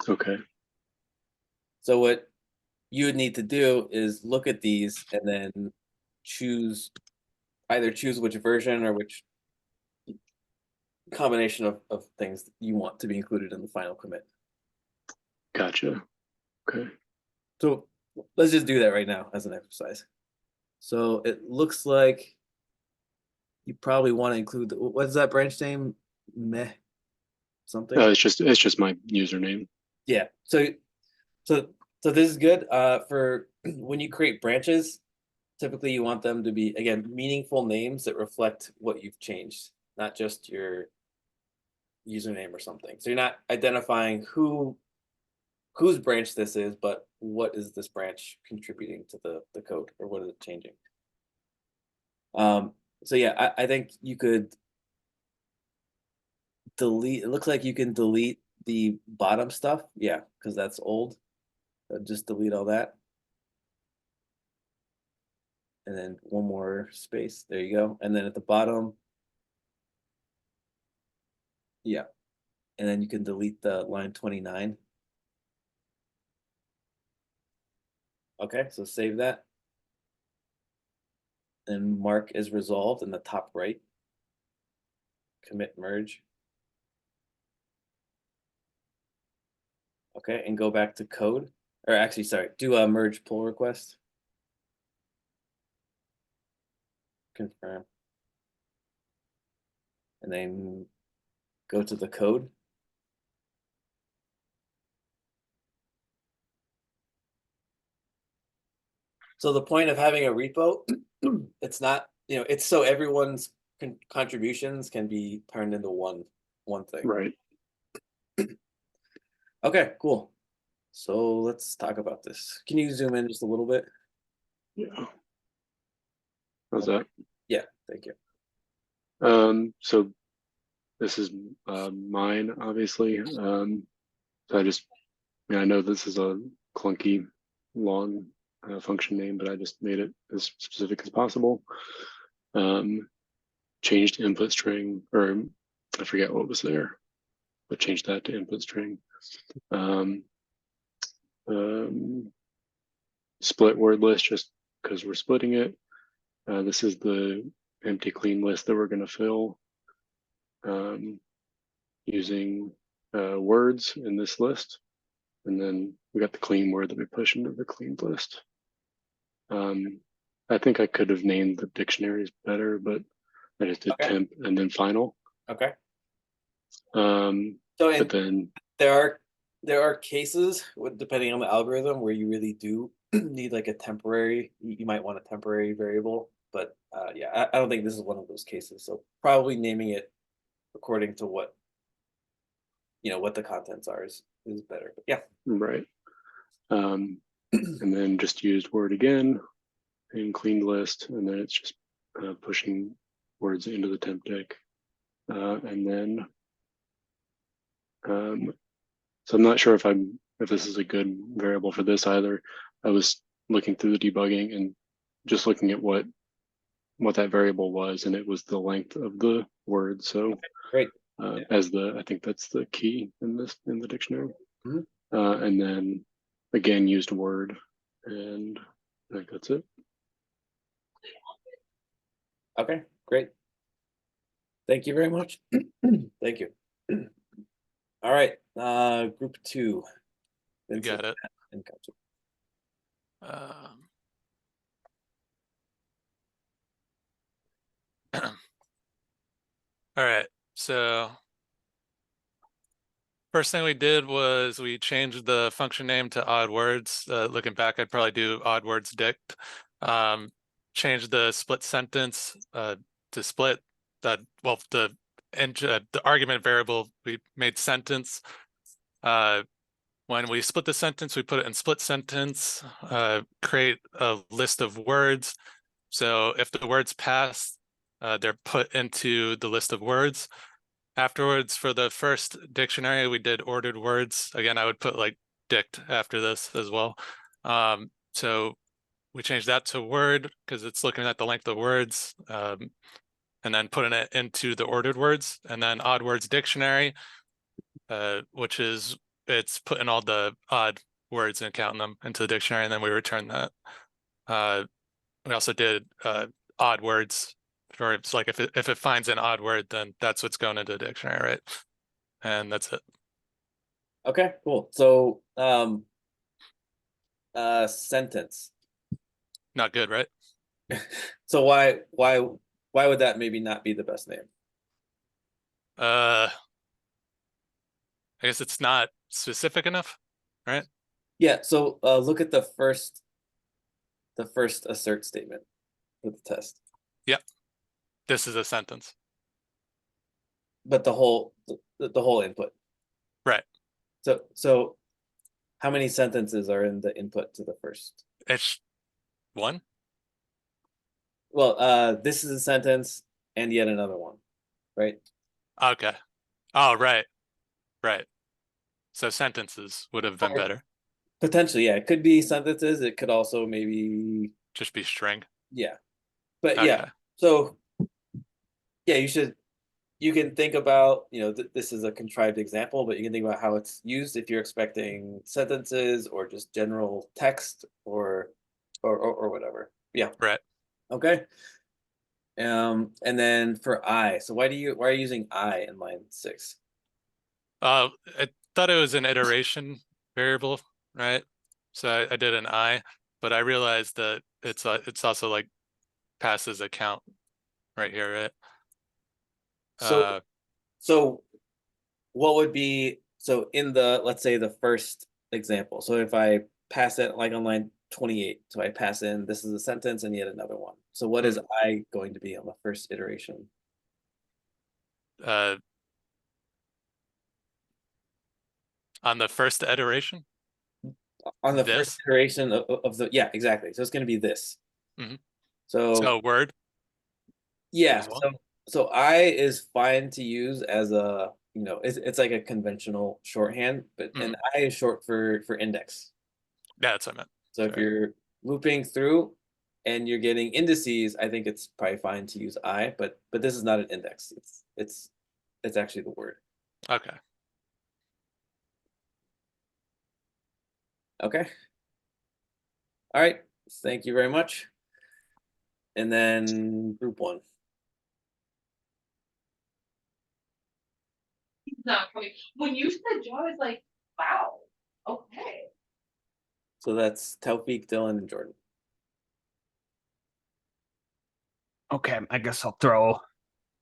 Okay. So what you would need to do is look at these and then either choose which version or which combination of things you want to be included in the final commit. Gotcha. Okay. So let's just do that right now as an exercise. So it looks like you probably want to include what's that branch name? Meh something. It's just my username. Yeah. So this is good. For when you create branches, typically you want them to be, again, meaningful names that reflect what you've changed, not just your username or something. So you're not identifying whose branch this is, but what is this branch contributing to the code, or what is it changing? So yeah, I think you could delete, it looks like you can delete the bottom stuff. Yeah, because that's old. So just delete all that. And then one more space. There you go. And then at the bottom, yeah. And then you can delete the line 29. Okay, so save that. And mark as resolved in the top right. Commit merge. Okay, and go back to code. Or actually, sorry, do a merge pull request. Confirm. And then go to the code. So the point of having a repo, it's not, it's so everyone's contributions can be turned into one thing. Right. Okay, cool. So let's talk about this. Can you zoom in just a little bit? Yeah. How's that? Yeah, thank you. So this is mine, obviously. So I know this is a clunky, long function name, but I just made it as specific as possible. Changed input string, or I forget what was there, but changed that to input string. Split word list just because we're splitting it. This is the empty clean list that we're going to fill using words in this list. And then we got the clean word that we push into the cleaned list. I think I could have named the dictionaries better, but I just did temp and then final. Okay. So but then there are cases, depending on the algorithm, where you really do need like a temporary, you might want a temporary variable, but yeah, I don't think this is one of those cases. So probably naming it according to what what the contents are is better. But yeah. Right. And then just used word again in cleaned list, and then it's just pushing words into the temp deck. And then so I'm not sure if this is a good variable for this either. I was looking through the debugging and just looking at what that variable was, and it was the length of the word. So great. I think that's the key in the dictionary. Mm-hmm. And then again used word, and I think that's it. Okay, great. Thank you very much. Thank you. All right, group 2. You got it. All right, so first thing we did was we changed the function name to odd words. Looking back, I'd probably do odd words dict. Changed the split sentence to split the argument variable we made sentence. when we split the sentence, we put it in split sentence, create a list of words. So if the words pass, they're put into the list of words. Afterwards, for the first dictionary, we did ordered words. Again, I would put like dict after this as well. So we changed that to word because it's looking at the length of words, and then putting it into the ordered words, and then odd words dictionary, which is it's putting all the odd words and counting them into the dictionary, and then we return that. We also did odd words, or it's like if it finds an odd word, then that's what's going into the dictionary, right? And that's it. Okay, cool. So sentence. Not good, right? So why would that maybe not be the best name? I guess it's not specific enough, right? Yeah, so look at the first assert statement for the test. Yep. This is a sentence. But the whole input. Right. So how many sentences are in the input to the first? It's one. Well, this is a sentence and yet another one, right? Okay. Oh, right. Right. So sentences would have been better. Potentially, yeah. It could be sentences. It could also maybe just be string. Yeah. But Okay. yeah. So yeah, you can think about, this is a contrived example, but you can think about how it's used if you're expecting sentences or just general text or whatever. Yeah. Right. Okay. And then for I, so why are you using I in line 6? I thought it was an iteration variable, right? So I did an I, but I realized that it's also like passes a count right here, right? So what would be, so in the, let's say the first example, so if I pass it like on line 28, so I pass in, this is a sentence and yet another one. So what is I going to be on the first iteration? On the first iteration? On the first iteration of the, yeah, exactly. So it's going to be this. Mm-hmm. So word? Yeah. Well? So I is fine to use as a, it's like a conventional shorthand, but and I is short for index. Yeah, that's what I meant. So if you're looping through and you're getting indices, I think it's probably fine to use I, but this is not an index. It's actually the word. Okay. Okay. All right. Thank you very much. And then group 1. Not coming. When you said Joe, I was like, wow, okay. So that's Taufik, Dylan, and Jordan. Okay, I guess I'll throw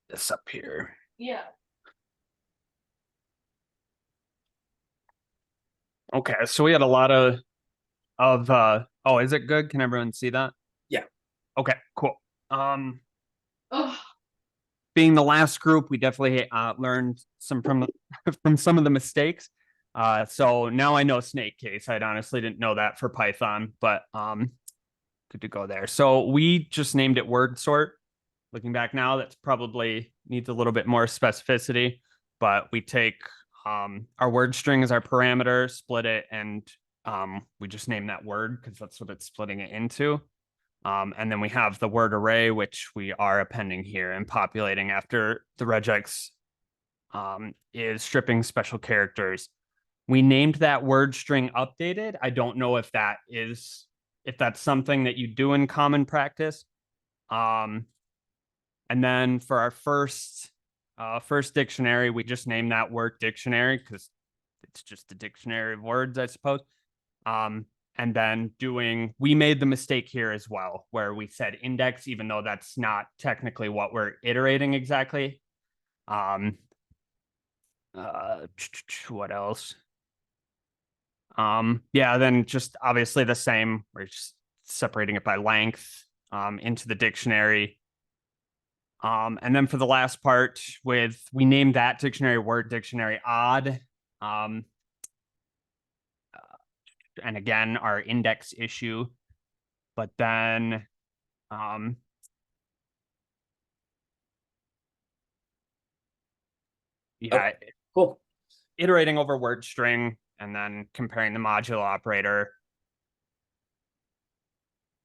this up here. Yeah. Okay, so we had a lot of oh, is it good? Can everyone see that? Yeah. Okay, cool. Being the last group, we definitely learned some from some of the mistakes. So now I know snake case. I honestly didn't know that for Python, but good to go there. So we just named it word sort. Looking back now, that's probably needs a little bit more specificity, but we take our word string as our parameter, split it, and we just name that word because that's what it's splitting it into. And then we have the word array, which we are appending here and populating after the regex is stripping special characters. We named that word string updated. I don't know if that's something that you do in common practice. And then for our first dictionary, we just named that word dictionary because it's just a dictionary of words, I suppose. And then we made the mistake here as well, where we said index, even though that's not technically what we're iterating exactly. What else? Yeah, then just obviously the same. We're just separating it by length into the dictionary. And then for the last part, we named that dictionary word dictionary odd. and again, our index issue. But then, yeah, Cool. iterating over word string and then comparing the modulo operator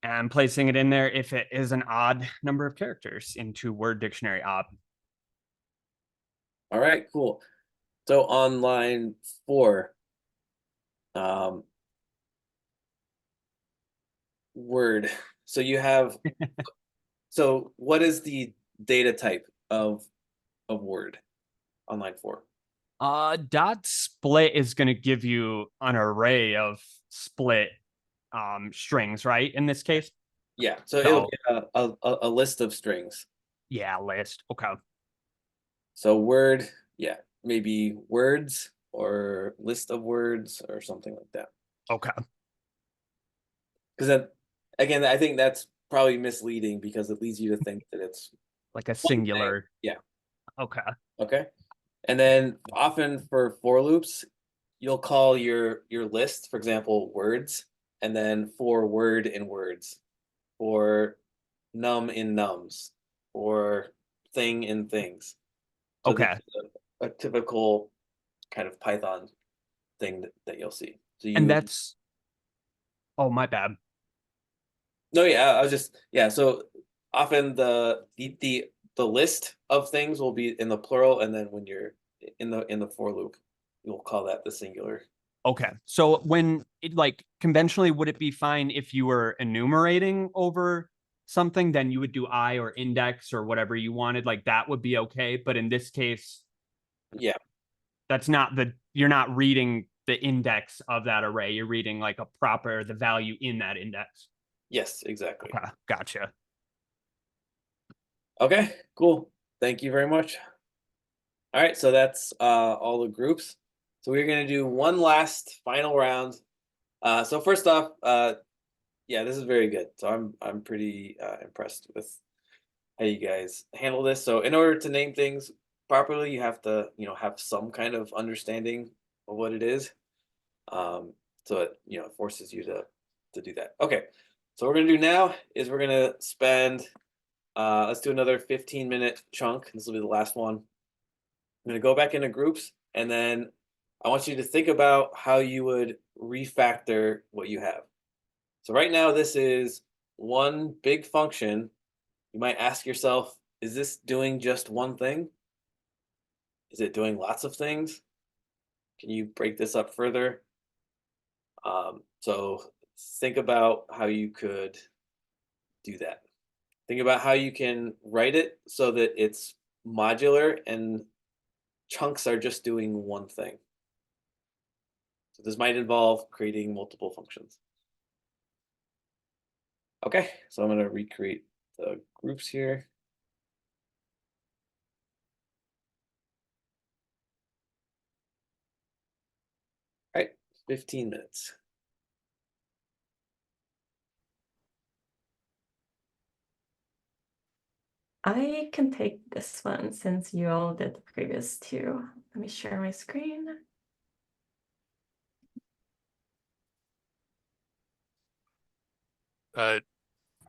and placing it in there if it is an odd number of characters into word dictionary op. All right, cool. So on line 4, word. So you have, so what is the data type of word on line 4? Dot split is going to give you an array of split strings, right? In this case. Yeah, so it'll be a list of strings. Yeah, list. Okay. So word, yeah, maybe words or list of words or something like that. Okay. Because then, again, I think that's probably misleading because it leads you to think that it's like a singular. Yeah. Okay. Okay. And then often for loops, you'll call your list, for example, words, and then for word in words, or num in nums, or thing in things. So okay. A typical kind of Python thing that you'll see. So and that's, oh, my bad. No, yeah, I was just, yeah. So often the list of things will be in the plural, and then when you're in the for loop, you'll call that the singular. Okay. So when it, like, conventionally, would it be fine if you were enumerating over something, then you would do I or index or whatever you wanted, like that would be okay. But in this case, yeah, that's not you're not reading the index of that array. You're reading like the value in that index. Yes, exactly. Okay, gotcha. Okay, cool. Thank you very much. All right, so that's all the groups. So we're gonna do one last final round. So first off, yeah, this is very good. So I'm pretty impressed with how you guys handle this. So in order to name things properly, you have to, have some kind of understanding of what it is. So it, it forces you to do that. Okay. So what we're gonna do now is we're gonna spend let's do another 15-minute chunk. This will be the last one. I'm gonna go back into groups, and then I want you to think about how you would refactor what you have. So right now, this is one big function. You might ask yourself, is this doing just one thing? Is it doing lots of things? Can you break this up further? So think about how you could do that. Think about how you can write it so that it's modular and chunks are just doing one thing. So this might involve creating multiple functions. Okay, so I'm going to recreate the groups here. All right, 15 minutes. I can take this one since you all did the previous two. Let me share my screen.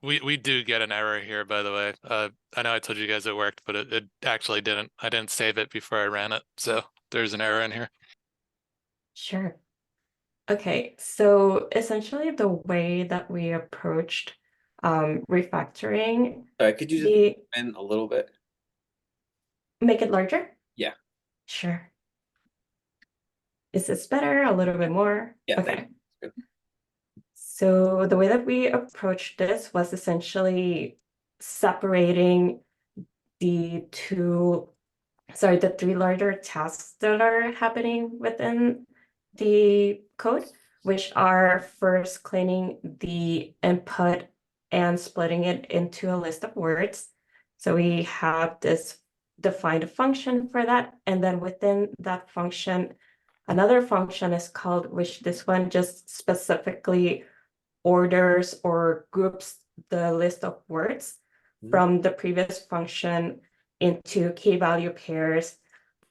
We do get an error here, by the way. I know I told you guys it worked, but it actually didn't. I didn't save it before I ran it, so there's an error in here. Sure. Okay, so essentially the way that we approached refactoring. Sorry, could you just zoom in a little bit? Make it larger? Yeah. Sure. Is this better? A little bit more? Yeah. Okay. So the way that we approached this was essentially separating the three larger tasks that are happening within the code, which are first cleaning the input and splitting it into a list of words. So we have this defined function for that. And then within that function, another function is called, which this one just specifically orders or groups the list of words from the previous function into key value pairs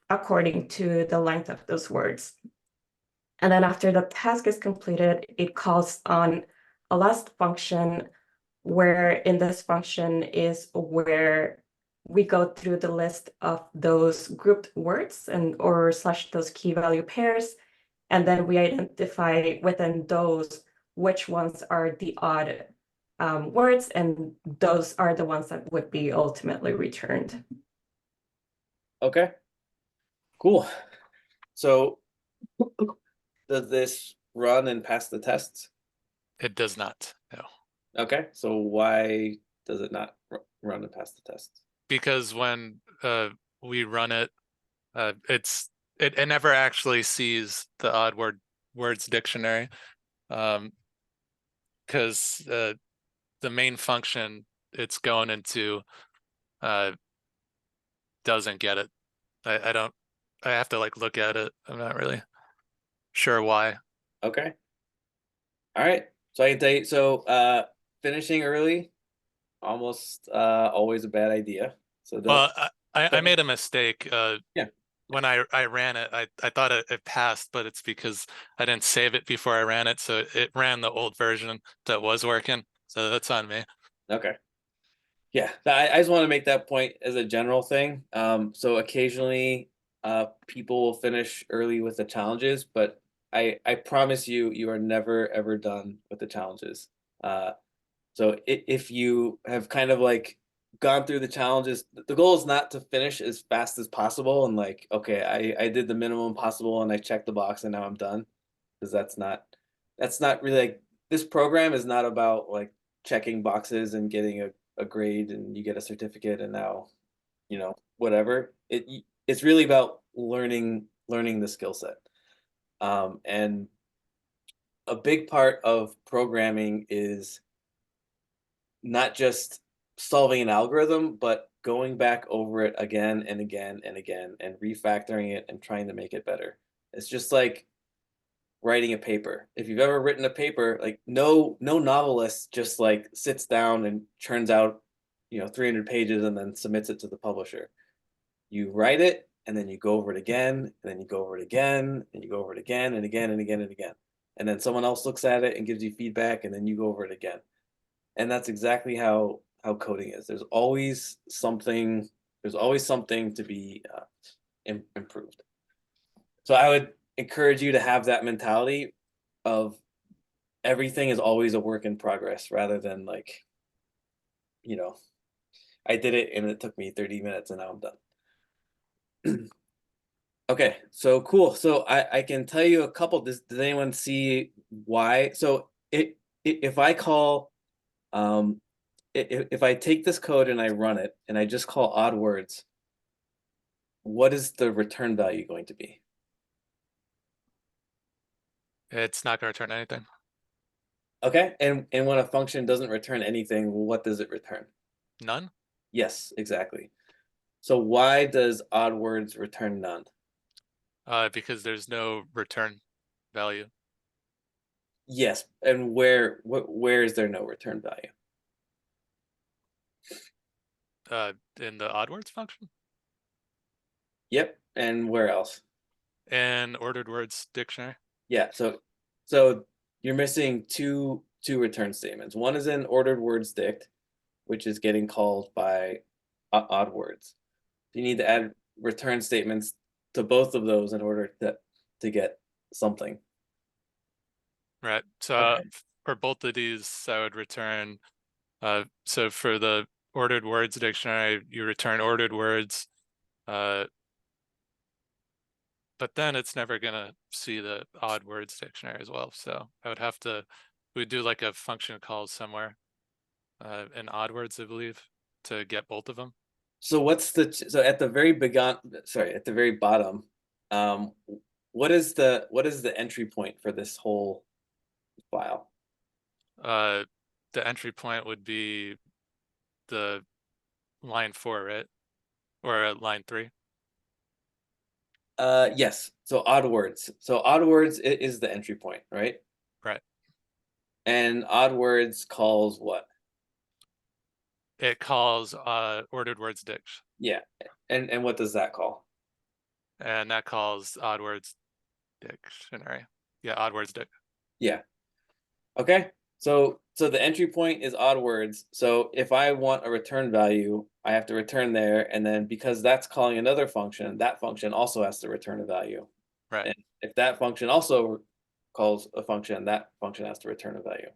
according to the length of those words. And then after the task is completed, it calls on a last function where in this function is where we go through the list of those grouped words and or / those key value pairs. And then we identify within those which ones are the odd words, and those are the ones that would be ultimately returned. Okay. Cool. So does this run and pass the tests? It does not, no. Okay. So why does it not run and pass the tests? Because when we run it, it never actually sees the odd words dictionary. Because the main function it's going into doesn't get it. I have to like look at it. I'm not really sure why. Okay. All right. So I can tell you, so finishing early, almost always a bad idea. So don't. Well, I made a mistake. Yeah. When I ran it, I thought it passed, but it's because I didn't save it before I ran it. So it ran the old version that was working. So that's on me. Okay. Yeah, I just want to make that point as a general thing. So occasionally people will finish early with the challenges, but I promise you, you are never ever done with the challenges. So if you have kind of like gone through the challenges, the goal is not to finish as fast as possible and like, okay, I did the minimum possible and I checked the box and now I'm done. Because that's not really like, this program is not about like checking boxes and getting a grade and you get a certificate and now, whatever. It's really about learning the skill set. And a big part of programming is not just solving an algorithm, but going back over it again and again and again and refactoring it and trying to make it better. It's just like writing a paper. If you've ever written a paper, like no novelist just like sits down and churns out 300 pages and then submits it to the publisher. You write it and then you go over it again and then you go over it again and you go over it again and again and again and again, and then someone else looks at it and gives you feedback and then you go over it again. And that's exactly how coding is. There's always something to be improved. So I would encourage you to have that mentality of everything is always a work in progress, rather than like, I did it and it took me 30 minutes and now I'm done. Okay, so cool. So I can tell you a couple. Does anyone see why? So if I call, if I take this code and I run it and I just call odd words, what is the return value going to be? It's not going to return anything. Okay, and when a function doesn't return anything, what does it return? None? Yes, exactly. So why does odd words return none? Because there's no return value. Yes, and where is there no return value? In the odd words function? Yep, and where else? And ordered words dictionary. Yeah, so you're missing two return statements. One is in ordered words dict, which is getting called by odd words. You need to add return statements to both of those in order to get something. Right. So Okay. for both of these, I would return. So for the ordered words dictionary, you return ordered words. But then it's never gonna see the odd words dictionary as well. So I would have to, we'd do like a function call somewhere, in odd words, I believe, to get both of them. So so at the very at the very bottom, what is the entry point for this whole file? The entry point would be the line 4, right? Or line 3. Yes. So odd words. So odd words is the entry point, right? Right. And odd words calls what? It calls ordered words dict. Yeah. And what does that call? And that calls odd words dictionary. Yeah, odd words dict. Yeah. Okay. So the entry point is odd words. So if I want a return value, I have to return there, and then because that's calling another function, that function also has to return a value. Right. And if that function also calls a function, that function has to return a value.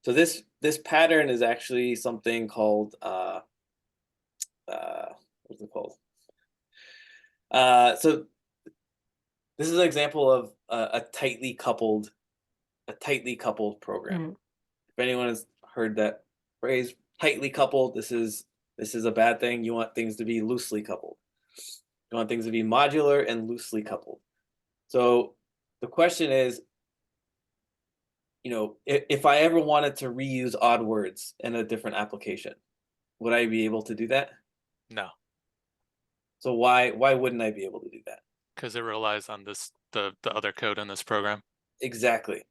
So this pattern is actually something called what's it called? So this is an example of a tightly coupled program. If anyone has heard that phrase, tightly coupled, this is a bad thing. You want things to be loosely coupled. You want things to be modular and loosely coupled. So the question is, if I ever wanted to reuse odd words in a different application, would I be able to do that? No, So why wouldn't I be able to do that? because it relies on the other code in this program. Exactly.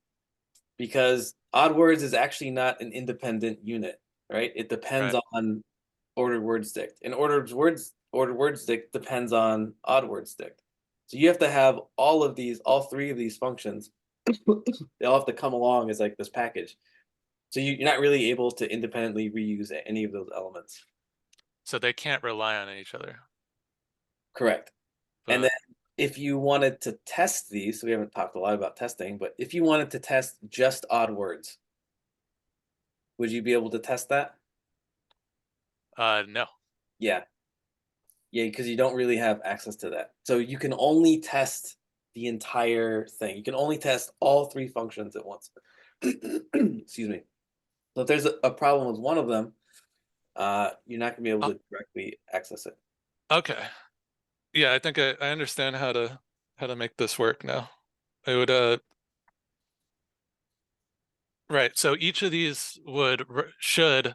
Because odd words is actually not an independent unit, right? It depends on ordered words dict. And ordered words dict depends on odd words dict. So you have to have all three of these functions. They all have to come along as like this package. So you're not really able to independently reuse any of those elements. So they can't rely on each other. Correct. But And then if you wanted to test these, so we haven't talked a lot about testing, but if you wanted to test just odd words, would you be able to test that? no. Yeah. Yeah, because you don't really have access to that. So you can only test the entire thing. You can only test all three functions at once. Excuse me. So if there's a problem with one of them, you're not gonna be able to directly access it. Okay. Yeah, I think I understand how to make this work now. I would right. So each of these should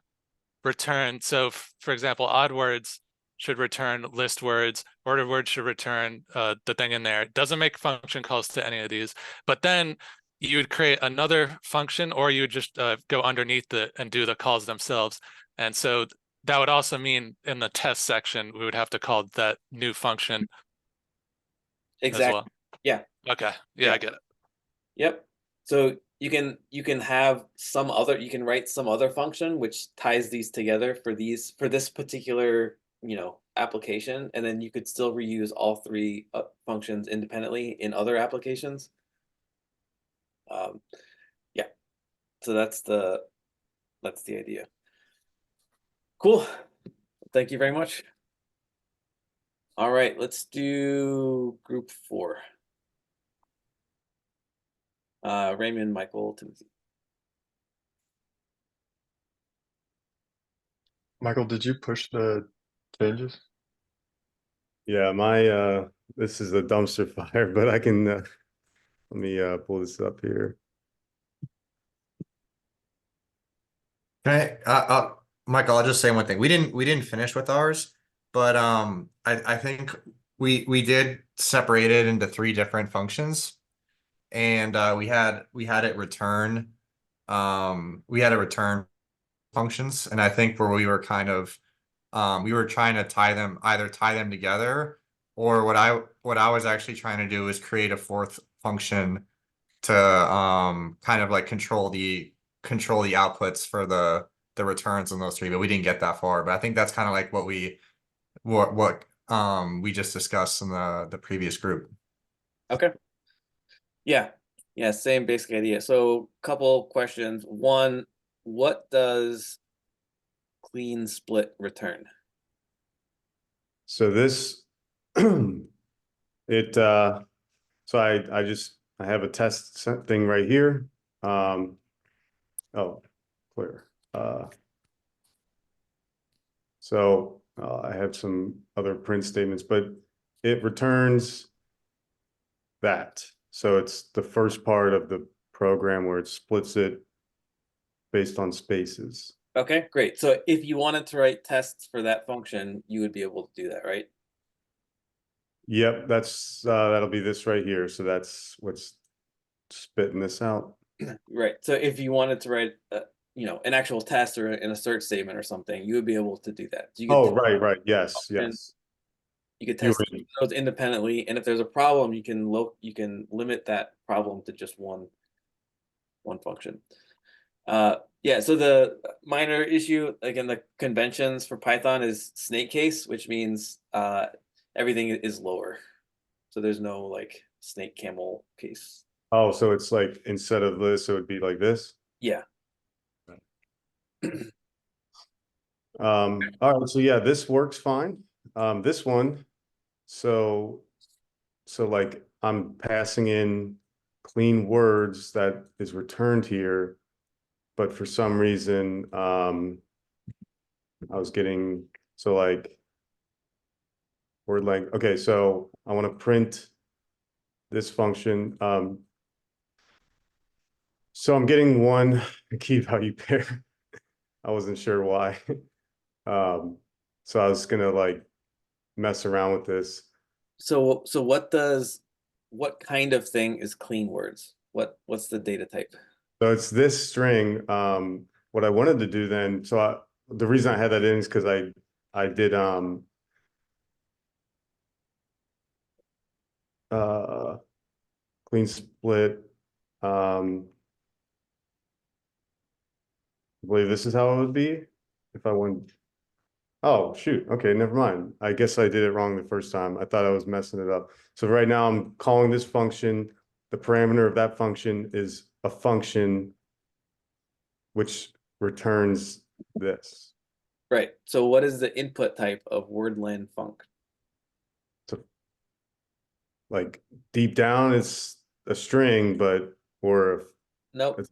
return. So for example, odd words should return list words. Ordered words should return the thing in there. It doesn't make function calls to any of these. But then you would create another function, or you would just go underneath it and do the calls themselves. And so that would also mean in the test section, we would have to call that new function Exactly. as well. Yeah. Okay. Yeah, I get it. Yep. So you can have you can write some other function which ties these together for this particular application, and then you could still reuse all three functions independently in other applications. Yeah. So that's the idea. Cool. Thank you very much. All right, let's do group 4. Raymond, Michael, Timothy. Michael, did you push the changes? Yeah, my this is a dumpster fire, but I can let me pull this up here. Can Michael, I'll just say one thing. We didn't finish with ours, but I think we did separate it into 3 different functions, and we had it return functions, and I think where we were kind of we were trying to tie them together, or what I was actually trying to do was create a 4th function to kind of like control the outputs for the returns on those 3, but we didn't get that far. But I think that's kind of like what we just discussed in the previous group. Okay. Yeah, same basic idea. So couple questions. One, what does clean split return? So this it so I have a test thing right here. Oh, clear. So I have some other print statements, but it returns that. So it's the first part of the program where it splits it based on spaces. Okay, great. So if you wanted to write tests for that function, you would be able to do that, right? Yep, that's that'll be this right here. So that's what's spitting this out. Right. So if you wanted to write an actual test or an assert statement or something, you would be able to do that. So you could Oh, right. Yes. you could test those independently, and if there's a problem, you can limit that problem to just one function. Yeah, so the minor issue, again, the conventions for Python is snake case, which means everything is lower. So there's no like snake camel case. Oh, so it's like instead of this, it would be like this? Yeah. All right, so yeah, this works fine. This one, so like I'm passing in clean words that is returned here, but for some reason, I was getting, so like word length. Okay, so I want to print this function. So I'm getting one key value pair. I wasn't sure why. So I was gonna like mess around with this. So what kind of thing is clean words? What's the data type? So it's this string. What I wanted to do then, the reason I had that in is because I did clean split. I believe this is how it would be if I went. Oh, shoot. Okay, never mind. I guess I did it wrong the first time. I thought I was messing it up. So right now I'm calling this function. The parameter of that function is a function which returns this. Right. So what is the input type of wordland func? So like deep down it's a string, but or Nope. it's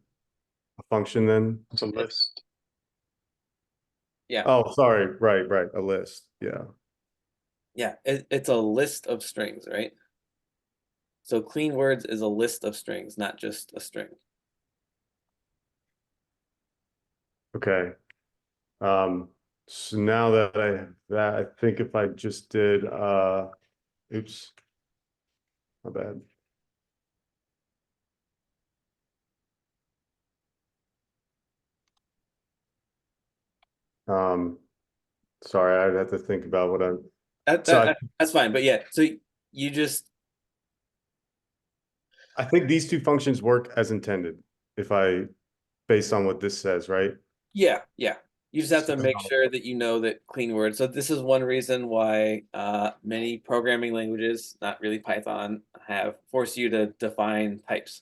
a function then. It's a list. Yeah. Oh, sorry. Right. A list. Yeah. Yeah. It's a list of strings, right? So clean words is a list of strings, not just a string. Okay. So now that I have that, I think if I just did oops, my bad. Sorry, I'd have to think about what I'm. That's fine, but yeah, so you just I think these two functions work as intended, based on what this says, right? yeah. You just have to make sure that you know that clean words. So this is one reason why many programming languages, not really Python, have forced you to define types.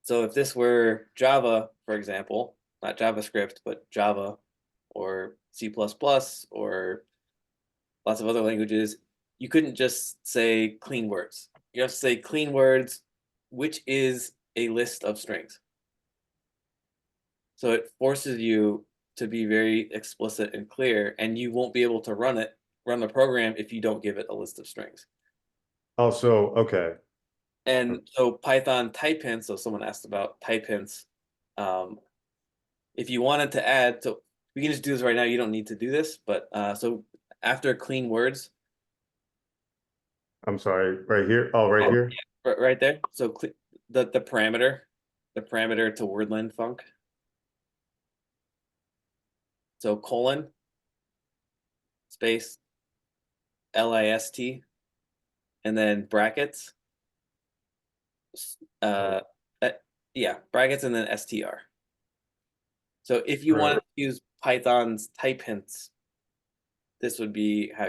So if this were Java, for example, not JavaScript, but Java or C++ or lots of other languages, you couldn't just say clean words. You have to say clean words, which is a list of strings. So it forces you to be very explicit and clear, and you won't be able to run the program if you don't give it a list of strings. Also, okay. And so Python type hints, so someone asked about type hints. If you wanted to add, so we can just do this right now, you don't need to do this, but so after clean words. I'm sorry, right here. Oh, right here. Yeah, right there. So the parameter to wordland func. So colon, space, list, and then brackets. Yeah, brackets and then str. So if you want to use Python's type hints, this would be how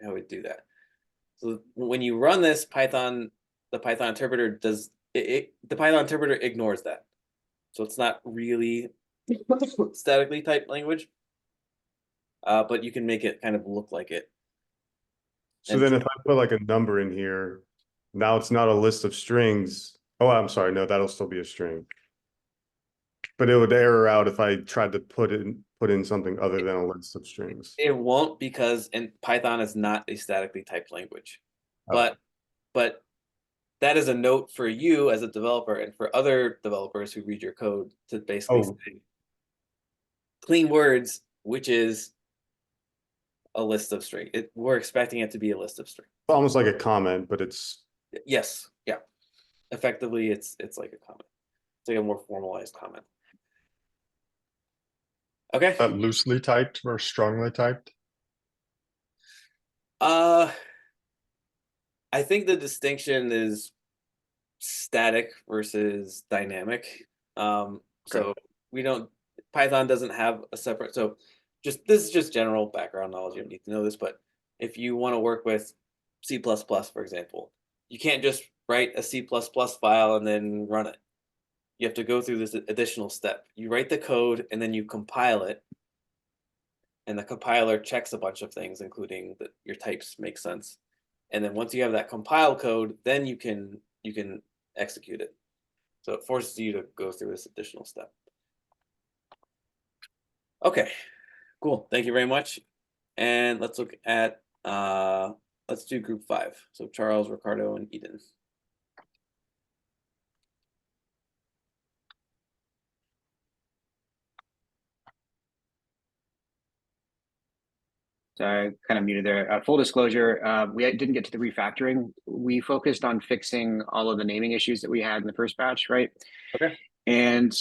would do that. So when you run this the Python interpreter the Python interpreter ignores that. So it's not really statically typed language, but you can make it kind of look like it. So then if I put like a number in here, now it's not a list of strings. Oh, I'm sorry. No, that'll still be a string. But it would error out if I tried to put in something other than a list of strings. It won't, because Python is not a statically typed language. Oh. But that is a note for you as a developer and for other developers who read your code to basically say clean words, which is a list of strings. We're expecting it to be a list of strings. Almost like a comment, but it's yes, yeah. Effectively, it's like a comment. It's like a more formalized comment. Okay. Loosely typed or strongly typed? I think the distinction is static versus dynamic. So we don't, Python doesn't have a separate, so just this is just general background knowledge. You don't need to know this, but if you want to work with C++, for example, you can't just write a C++ file and then run it. You have to go through this additional step. You write the code and then you compile it. And the compiler checks a bunch of things, including that your types make sense. And then once you have that compiled code, then you can execute it. So it forces you to go through this additional step. Okay, cool. Thank you very much. And let's look at let's do group 5. So Charles, Ricardo, and Eden. So I kind of muted there. Full disclosure, we didn't get to the refactoring. We focused on fixing all of the naming issues that we had in the first batch, right? Okay. And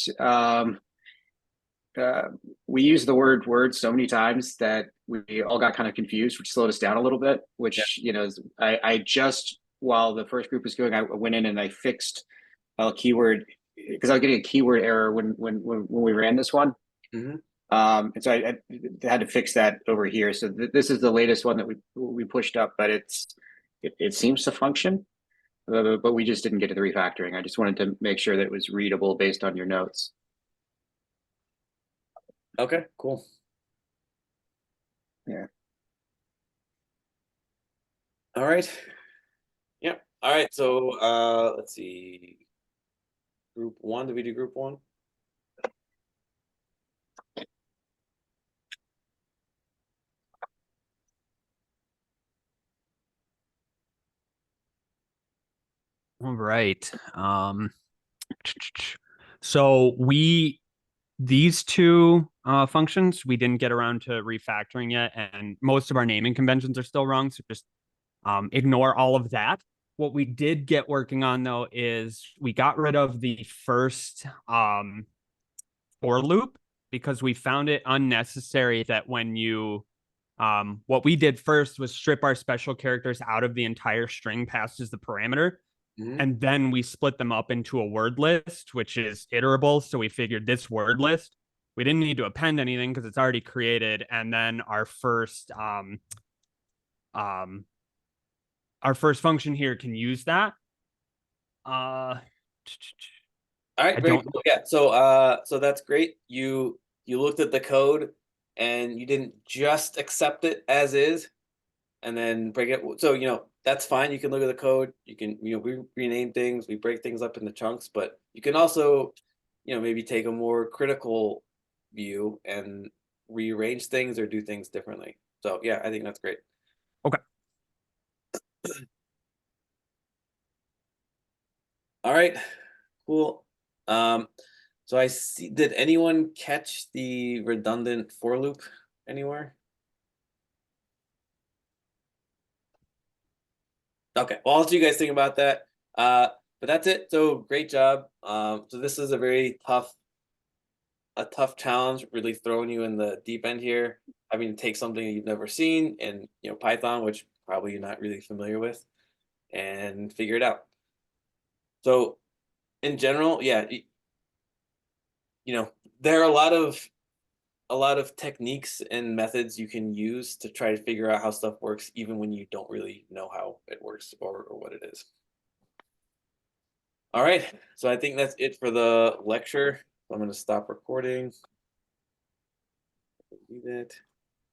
we used the word so many times that we all got kind of confused, which slowed us down a little bit, which, you know, I just, while the first group was going, I went in and I fixed a keyword because I was getting a keyword error when we ran this one. Mm-hmm. And so I had to fix that over here. So this is the latest one that we pushed up, but it seems to function, but we just didn't get to the refactoring. I just wanted to make sure that it was readable based on your notes. Okay, cool. Yeah. All right. Yep. All right. So let's see. Group 1. Did we do group 1? All right. So these two functions we didn't get around to refactoring yet, and most of our naming conventions are still wrong. So just ignore all of that. What we did get working on though is we got rid of the first for loop because we found it unnecessary that when you what we did first was strip our special characters out of the entire string passed as the parameter. And then we split them up into a word list, which is iterable. So we figured this word list, we didn't need to append anything because it's already created. And then our first function here can use that. All right, great. Cool. Yeah, so that's great. You looked at the code and you didn't just accept it as is and then break it. So, you know, that's fine. You can look at the code. You can, you know, we rename things, we break things up into chunks, but you can also, you know, maybe take a more critical view and rearrange things or do things differently. So yeah, I think that's great. Okay. All right, cool. So I see, did anyone catch the redundant for loop anywhere? Okay, well, I'll let you guys think about that. But that's it. So great job. So this is a very tough challenge, really throwing you in the deep end here, having to take something you've never seen and, you know, Python, which probably you're not really familiar with, and figure it out. So in general, yeah, you know, there are a lot of techniques and methods you can use to try to figure out how stuff works, even when you don't really know how it works or what it is. All right, so I think that's it for the lecture. I'm going to stop recording. Do that.